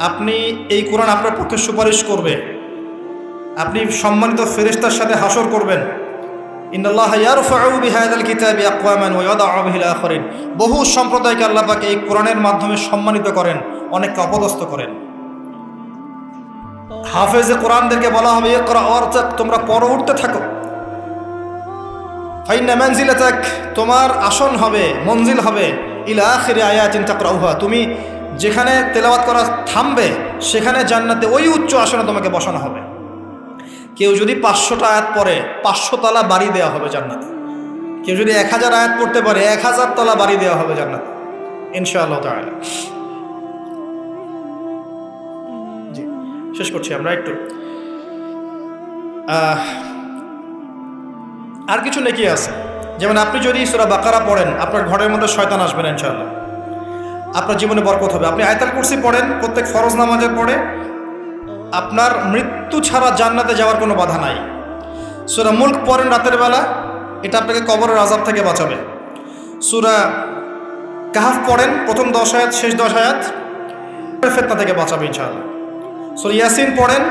আপনি এই কোরআন আপনার পক্ষে সুপারিশ করবে, আপনি সম্মানিত ফেরেশতার সাথে হাসর করবেন। ইন্নাল্লাহা ইয়ারফাউ বিহাযাল কিতাবি আকওয়ামান ওয়া ইয়াদাউ বিহিল আখারিন, বহু সম্প্রদায়কে আল্লাহ পাক এই কোরআনের মাধ্যমে সম্মানিত করেন, অনেককে অপদস্থ করেন। হাফেজে কোরআনদেরকে বলা হবে, ইকরা ওয়ারতাক, তোমরা পড়ো, উঠতে থাকো। ফাইন্না মানজিলাতাক, তোমার আসন হবে, মঞ্জিল হবে, ইলা আখিরি আয়াতিন তাকরাউহা, তুমি যেখানে তেলাওয়াত করা থামবে সেখানে জান্নাতে ওই উচ্চ আসনে তোমাকে বসানো হবে। কেউ যদি 500টা আয়াত পড়ে 500 তলা বাড়ি দেওয়া হবে জান্নাতে। কেউ যদি 1000 আয়াত পড়তে পারে 1000 তলা বাড়ি দেওয়া হবে জান্নাতে ইনশাআল্লাহ তাআলা। জি, শেষ করছি আমরা একটু। আর কিছু নেকি আছে, যেমন আপনি যদি সূরা বাকারা পড়েন আপনার ঘরের মধ্যে শয়তান আসবে না ইনশাআল্লাহ, আপনার জীবনে বরকত হবে। আপনি আয়াতুল কুরসি পড়েন প্রত্যেক ফরজ নামাজের পরে, আপনার মৃত্যু ছাড়া জান্নাতে যাওয়ার কোনো বাধা নাই। সূরা মুলক পড়েন রাতের বেলা, এটা আপনাকে কবরের আযাব থেকে বাঁচাবে। সূরা কাহফ পড়েন প্রথম 10 আয়াত শেষ 10 আয়াত, ফিতনা থেকে বাঁচাবে ইনশাআল্লাহ। সূরা ইয়াসিন পড়েন,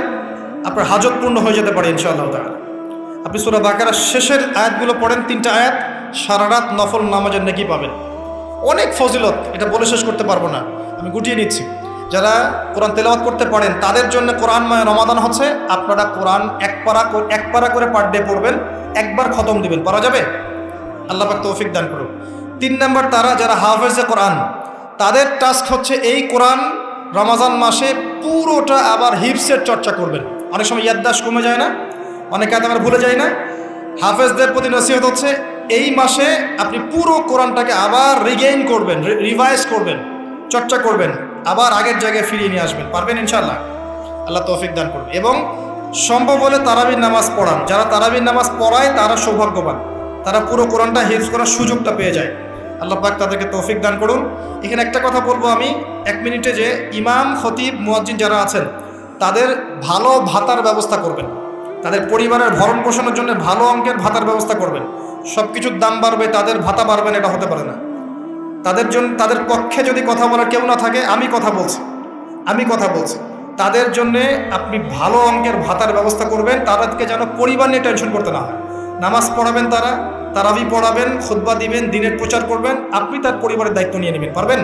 আপনার হাজত পূর্ণ হয়ে যেতে পারে ইনশাআল্লাহ তাআলা। আপনি সূরা বাকারার শেষের আয়াতগুলো পড়েন 3টা আয়াত, সারা রাত নফল নামাজের নেকি পাবেন। অনেক ফজিলত, এটা বলে শেষ করতে পারবো না, আমি গুটিয়ে নিচ্ছি। যারা কোরআন তেলাওয়াত করতে পারেন তাদের জন্য কোরআনময় রমাদান হচ্ছে, আপনারা কোরআন 1 পারা করে পার ডে পড়বেন, একবার খতম দিবেন। পারা যাবে? আল্লাহ পাক তৌফিক দান করুন। 3 নম্বর, তারা যারা হাফেজে কোরআন তাদের টাস্ক হচ্ছে এই কোরআন রমজান মাসে পুরোটা আবার হিফসের চর্চা করবেন। অনেক সময় ইয়াদদাশ কমে যায় না, অনেক আয়াত আমরা ভুলে যাই না। হাফেজদের প্রতি নসিহত হচ্ছে, এই মাসে আপনি পুরো কোরআনটাকে আবার রিগেইন করবেন, রিভাইজ করবেন, চর্চা করবেন, আবার আগের জায়গায় ফিরিয়ে নিয়ে আসবেন। পারবেন ইনশাআল্লাহ? আল্লাহ তৌফিক দান করবেন। এবং সম্ভব হলে তারাবির নামাজ পড়ান। যারা তারাবির নামাজ পড়ায় তারা সৌভাগ্যবান, তারা পুরো কোরআনটা হিফজ করার সুযোগটা পেয়ে যায়। আল্লাহ পাক তাদেরকে তৌফিক দান করুন। এখানে একটা কথা বলবো আমি 1 মিনিটে, যে ইমাম খতিব মুয়াজ্জিন যারা আছেন তাদের ভালো ভাতার ব্যবস্থা করবেন, তাদের পরিবারের ভরণ পোষণের জন্য ভালো অঙ্কের ভাতার ব্যবস্থা করবেন। সব কিছুর দাম বাড়বে, তাদের ভাতা বাড়বে না, এটা হতে পারে না। তাদের জন্য, তাদের পক্ষে যদি কথা বলার কেউ না থাকে, আমি কথা বলছি, তাদের জন্যে আপনি ভালো অঙ্কের ভাতার ব্যবস্থা করবেন। তাদেরকে যেন পরিবার নিয়ে টেনশন করতে না হয়। নামাজ পড়াবেন, তারাবি পড়াবেন, খুতবা দিবেন, দিনের প্রচার করবেন, আপনি তার পরিবারের দায়িত্ব নিয়ে নেবেন। পারবেন?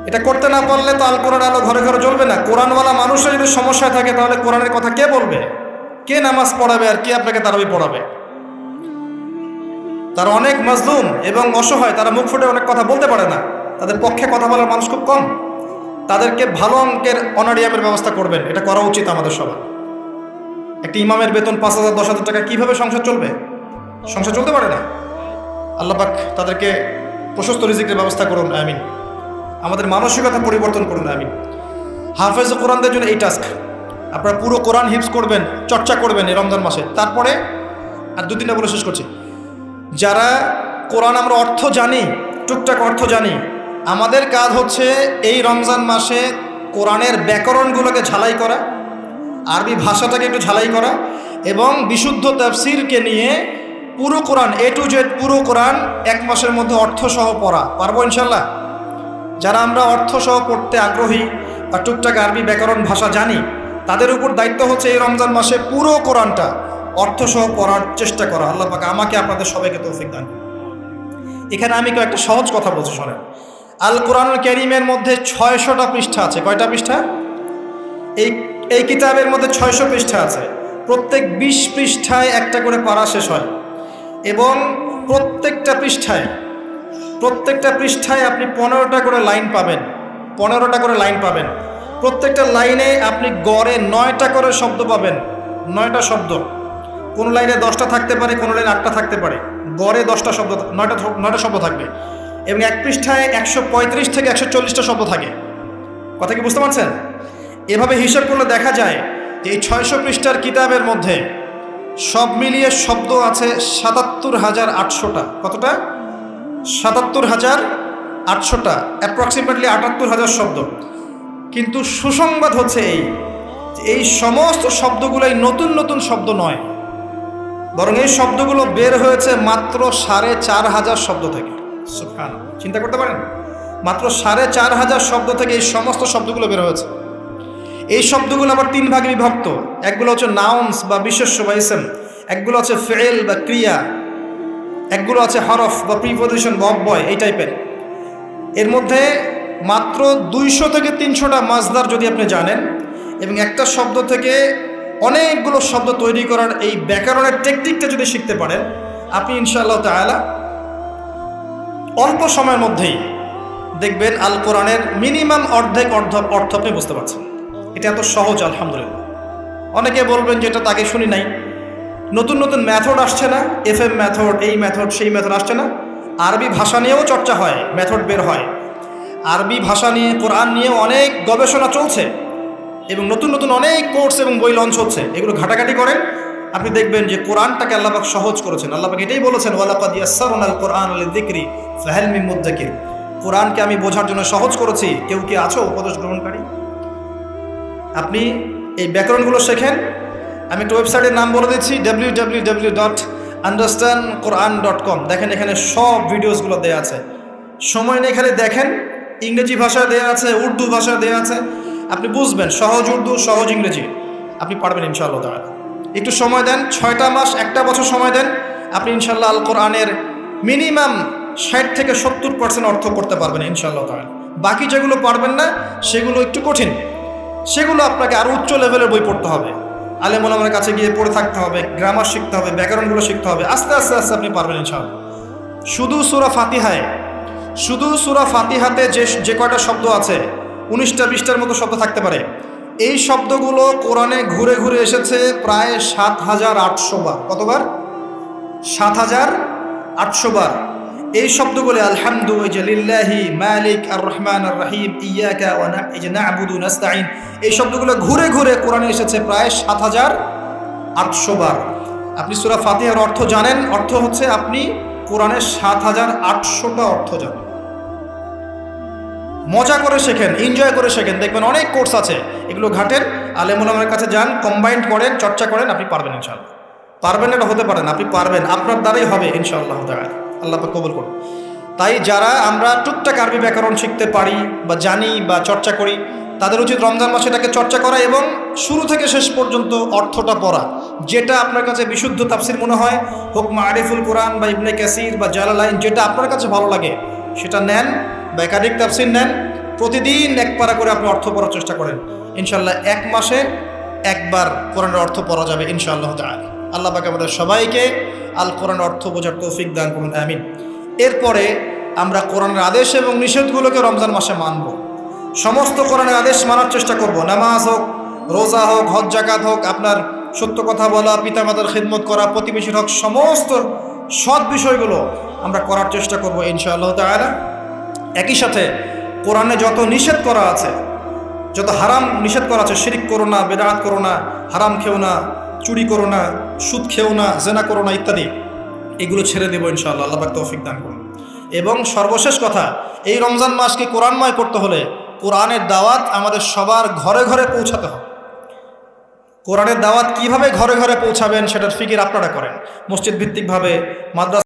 এটা করতে না পারলে তো আল কোরআন আলো ঘরে ঘরে জ্বলবে না। কোরআনওয়ালা মানুষের যদি সমস্যায় থাকে, তাহলে কোরআনের কথা কে বলবে? কে নামাজ পড়াবে আর কে আপনাকে তারাবি পড়াবে? তারা অনেক মাজলুম এবং অসহায়, তারা মুখ ফুটে অনেক কথা বলতে পারে না, তাদের পক্ষে কথা বলার মানুষ খুব কম। তাদেরকে ভালো অঙ্কের অনারিয়ামের ব্যবস্থা করবেন, এটা করা উচিত আমাদের সবার। একটি ইমামের বেতন 5,000 10,000 টাকা, কিভাবে সংসার চলবে? সংসার চলতে পারে না। আল্লাহ পাক তাদেরকে প্রশস্ত রিজিকের ব্যবস্থা করুন, আমিন। আমাদের মানসিকতা পরিবর্তন করুন, আমিন। হাফেজ কোরআনদের জন্য এই টাস্ক, আপনারা পুরো কোরআন হিফজ করবেন, চর্চা করবেন এই রমজান মাসে। তারপরে আর 2-3টা বলে শেষ করছি। যারা কোরআন আমরা অর্থ জানি, টুকটাক অর্থ জানি, আমাদের কাজ হচ্ছে এই রমজান মাসে কোরআনের ব্যাকরণগুলোকে ঝালাই করা, আরবি ভাষাটাকে একটু ঝালাই করা, এবং বিশুদ্ধ তাফসীরকে নিয়ে পুরো কোরআন A to Z পুরো কোরআন 1 মাসের মধ্যে অর্থসহ পড়া। পারবো ইনশাল্লাহ? যারা আমরা অর্থসহ পড়তে আগ্রহী বা টুকটাক আরবি ব্যাকরণ ভাষা জানি, তাদের উপর দায়িত্ব হচ্ছে এই রমজান মাসে পুরো কোরআনটা অর্থসহ পড়ার চেষ্টা করা। আল্লাহ পাক আমাকে আপনাদের সবাইকে তৌফিক দান। এখানে আমি একটা সহজ কথা বলছি, শোনেন। আল কোরআনুল কারীমের মধ্যে 600টা পৃষ্ঠা আছে। কয়টা পৃষ্ঠা? এই কিতাবের মধ্যে 600 পৃষ্ঠা আছে। প্রত্যেক 20 পৃষ্ঠায় একটা করে পারা শেষ হয়, এবং প্রত্যেকটা পৃষ্ঠায় আপনি 15টা করে লাইন পাবেন। 15টা করে লাইন পাবেন। প্রত্যেকটা লাইনে আপনি গড়ে 9টা করে শব্দ পাবেন। 9টা শব্দ। কোন লাইনে 10টা থাকতে পারে, কোন লাইনে 8টা থাকতে পারে। গড়ে 10টা শব্দ, 9টা শব্দ থাকবে। এবং এক পৃষ্ঠায় 135 থেকে 140টা শব্দ থাকে। কথা কি বুঝতে পারছেন? এভাবে হিসাব করলে দেখা যায় যে এই 600 পৃষ্ঠার কিতাবের মধ্যে সব মিলিয়ে শব্দ আছে 77,800টা। কতটা? 77,800টা, অ্যাপ্রক্সিমেটলি 78,000 শব্দ। কিন্তু সুসংবাদ হচ্ছে এই সমস্ত শব্দগুলোই নতুন নতুন শব্দ নয়, বরং এই শব্দগুলো বের হয়েছে মাত্র 4,500 শব্দ থেকে। সুবহানাল্লাহ, চিন্তা করতে পারেন? মাত্র 4,500 শব্দ থেকে এই সমস্ত শব্দগুলো বের হয়েছে। এই শব্দগুলো আবার 3 ভাগে বিভক্ত। একগুলো হচ্ছে নাউন্স বা বিশেষ্য বা ইসম, একগুলো হচ্ছে ফেল বা ক্রিয়া, একগুলো আছে হরফ বা প্রিপোজিশন বা অব্যয়, এই টাইপের। এর মধ্যে মাত্র 200 থেকে 300টা মাজদার যদি আপনি জানেন, এবং একটা শব্দ থেকে অনেকগুলো শব্দ তৈরি করার এই ব্যাকরণের টেকনিকটা যদি শিখতে পারেন, আপনি ইনশাআল্লাহ তাআলা অল্প সময়ের মধ্যেই দেখবেন আল কোরআনের মিনিমাম অর্ধেক অর্থ আপনি বুঝতে পারছেন। এটা এত সহজ, আলহামদুলিল্লাহ। অনেকে বলবেন যে এটা তাকে শুনি নাই। নতুন নতুন মেথড আসছে না? FM মেথড, এই মেথড, সেই মেথড আসছে না? আরবি ভাষা নিয়েও চর্চা হয়, মেথড বের হয়। আরবি ভাষা নিয়ে, কোরআন নিয়েও অনেক গবেষণা চলছে, এবং নতুন নতুন অনেক কোর্স এবং বই লঞ্চ হচ্ছে। এগুলো ঘাটাঘাটি করেন, আপনি দেখবেন যে কোরআনটাকে আল্লাহ পাক সহজ করেছেন। আল্লাহ পাক এটাই বলেছেন, ওয়ালাকাদ ইয়াসসারনাল কোরআন লিযিকরি ফাহাল মিন মুদ্দাকির। কোরআনকে আমি বোঝার জন্য সহজ করেছি, কেউ কি আছো উপদেশ গ্রহণকারী? আপনি এই ব্যাকরণগুলো শেখেন। আমি একটা ওয়েবসাইটের নাম বলে দিচ্ছি, www.understandquran.com। দেখেন, এখানে সব ভিডিওসগুলো দেওয়া আছে। সময় নেই, খালি দেখেন। ইংরেজি ভাষায় দেওয়া আছে, উর্দু ভাষায় দেওয়া আছে। আপনি বুঝবেন, সহজ উর্দু, সহজ ইংরেজি, আপনি পারবেন ইনশাআল্লাহ তাআলা। একটু সময় দেন, 6টা মাস, 1টা বছর সময় দেন, আপনি ইনশাআল্লাহ আল কোরআনের মিনিমাম 60 থেকে 70% অর্থ করতে পারবেন ইনশাআল্লাহ তাআলা। বাকি যেগুলো পারবেন না, সেগুলো একটু কঠিন, সেগুলো আপনাকে আরও উচ্চ লেভেলের বই পড়তে হবে, আলেম ওলামার কাছে গিয়ে পড়ে থাকতে হবে, গ্রামার শিখতে হবে, ব্যাকরণগুলো শিখতে হবে। আস্তে আস্তে আস্তে আপনি পারবেন ইনশাআল্লাহ। শুধু সূরা ফাতিহাতে যে কয়টা শব্দ আছে, 19টা 20টার মতো শব্দ থাকতে পারে। এই শব্দগুলো কোরআনে ঘুরে ঘুরে এসেছে প্রায় 7,800 বার। কতবার? 7,800 বার। এই শব্দগুলো আলহামদু লিল্লাহি মালিক আর রহমান আর রহিম ইয়াকা ওয়া না'বুদু নাস্তাইন, এই শব্দগুলো ঘুরে ঘুরে কোরআনে এসেছে প্রায় 7,800 বার। আপনি সূরা ফাতিহার অর্থ জানেন, অর্থ হচ্ছে আপনি কোরআনের 7,800টা অর্থ জানেন। মজা করে শেখেন, এনজয় করে শেখেন। দেখবেন অনেক কোর্স আছে, এগুলো ঘাটেন, আলেম ওলামার কাছে যান, কম্বাইন্ড করেন, চর্চা করেন, আপনি পারবেন ইনশাআল্লাহ। পারবেন এটা হতে পারেন, আপনি পারবেন, আপনার দ্বারাই হবে ইনশাআল্লাহ তাআলা। আল্লাহ পাক কবুল করুন। তাই যারা আমরা টুকটাক আরবি ব্যাকরণ শিখতে পারি বা জানি বা চর্চা করি, তাদের উচিত রমজান মাসে এটাকে চর্চা করা এবং শুরু থেকে শেষ পর্যন্ত অর্থটা পড়া। যেটা আপনার কাছে বিশুদ্ধ তাফসির মনে হয়, হোক মারিফুল কোরআন বা ইবনে কাসির বা জালালাইন, যেটা আপনার কাছে ভালো লাগে সেটা নেন বা একাধিক তাফসির নেন। প্রতিদিন এক পারা করে আপনি অর্থ পড়ার চেষ্টা করেন। ইনশাআল্লাহ এক মাসে একবার কোরআনের অর্থ পড়া যাবে ইনশাআল্লাহ তাআলা। আল্লাহ পাক আমাদের সবাইকে আল কোরআনের অর্থ বোঝার তৌফিক দান করুন, আমিন। এরপরে আমরা কোরআনের আদেশ এবং নিষেধগুলোকে রমজান মাসে মানব। সমস্ত কোরআনের আদেশ মানার চেষ্টা করব। নামাজ হোক, রোজা হোক, হজ জাকাত হোক, আপনার সত্য কথা বলা, পিতামাতার খিদমত করা, প্রতিবেশীর হক, সমস্ত সৎ বিষয়গুলো আমরা করার চেষ্টা করব ইনশাআল্লাহ তাআলা। একই সাথে কোরআনে যত নিষেধ করা আছে, যত হারাম নিষেধ করা আছে, শিরিক করো না, বেদাত করো না, হারাম খেও না, চুরি করো না, সুদ খেও না, জেনা করো না ইত্যাদি, এগুলো ছেড়ে দেবো ইনশাআল্লাহ। আল্লাহ পাক তৌফিক দান করুন। এবং সর্বশেষ কথা, এই রমজান মাসকে কোরআনময় করতে হলে কোরআনের দাওয়াত আমাদের সবার ঘরে ঘরে পৌঁছাতে হবে। কোরআনের দাওয়াত কিভাবে ঘরে ঘরে পৌঁছাবেন সেটার ফিকির আপনারা করেন। মসজিদ ভিত্তিকভাবে, মাদ্রাসা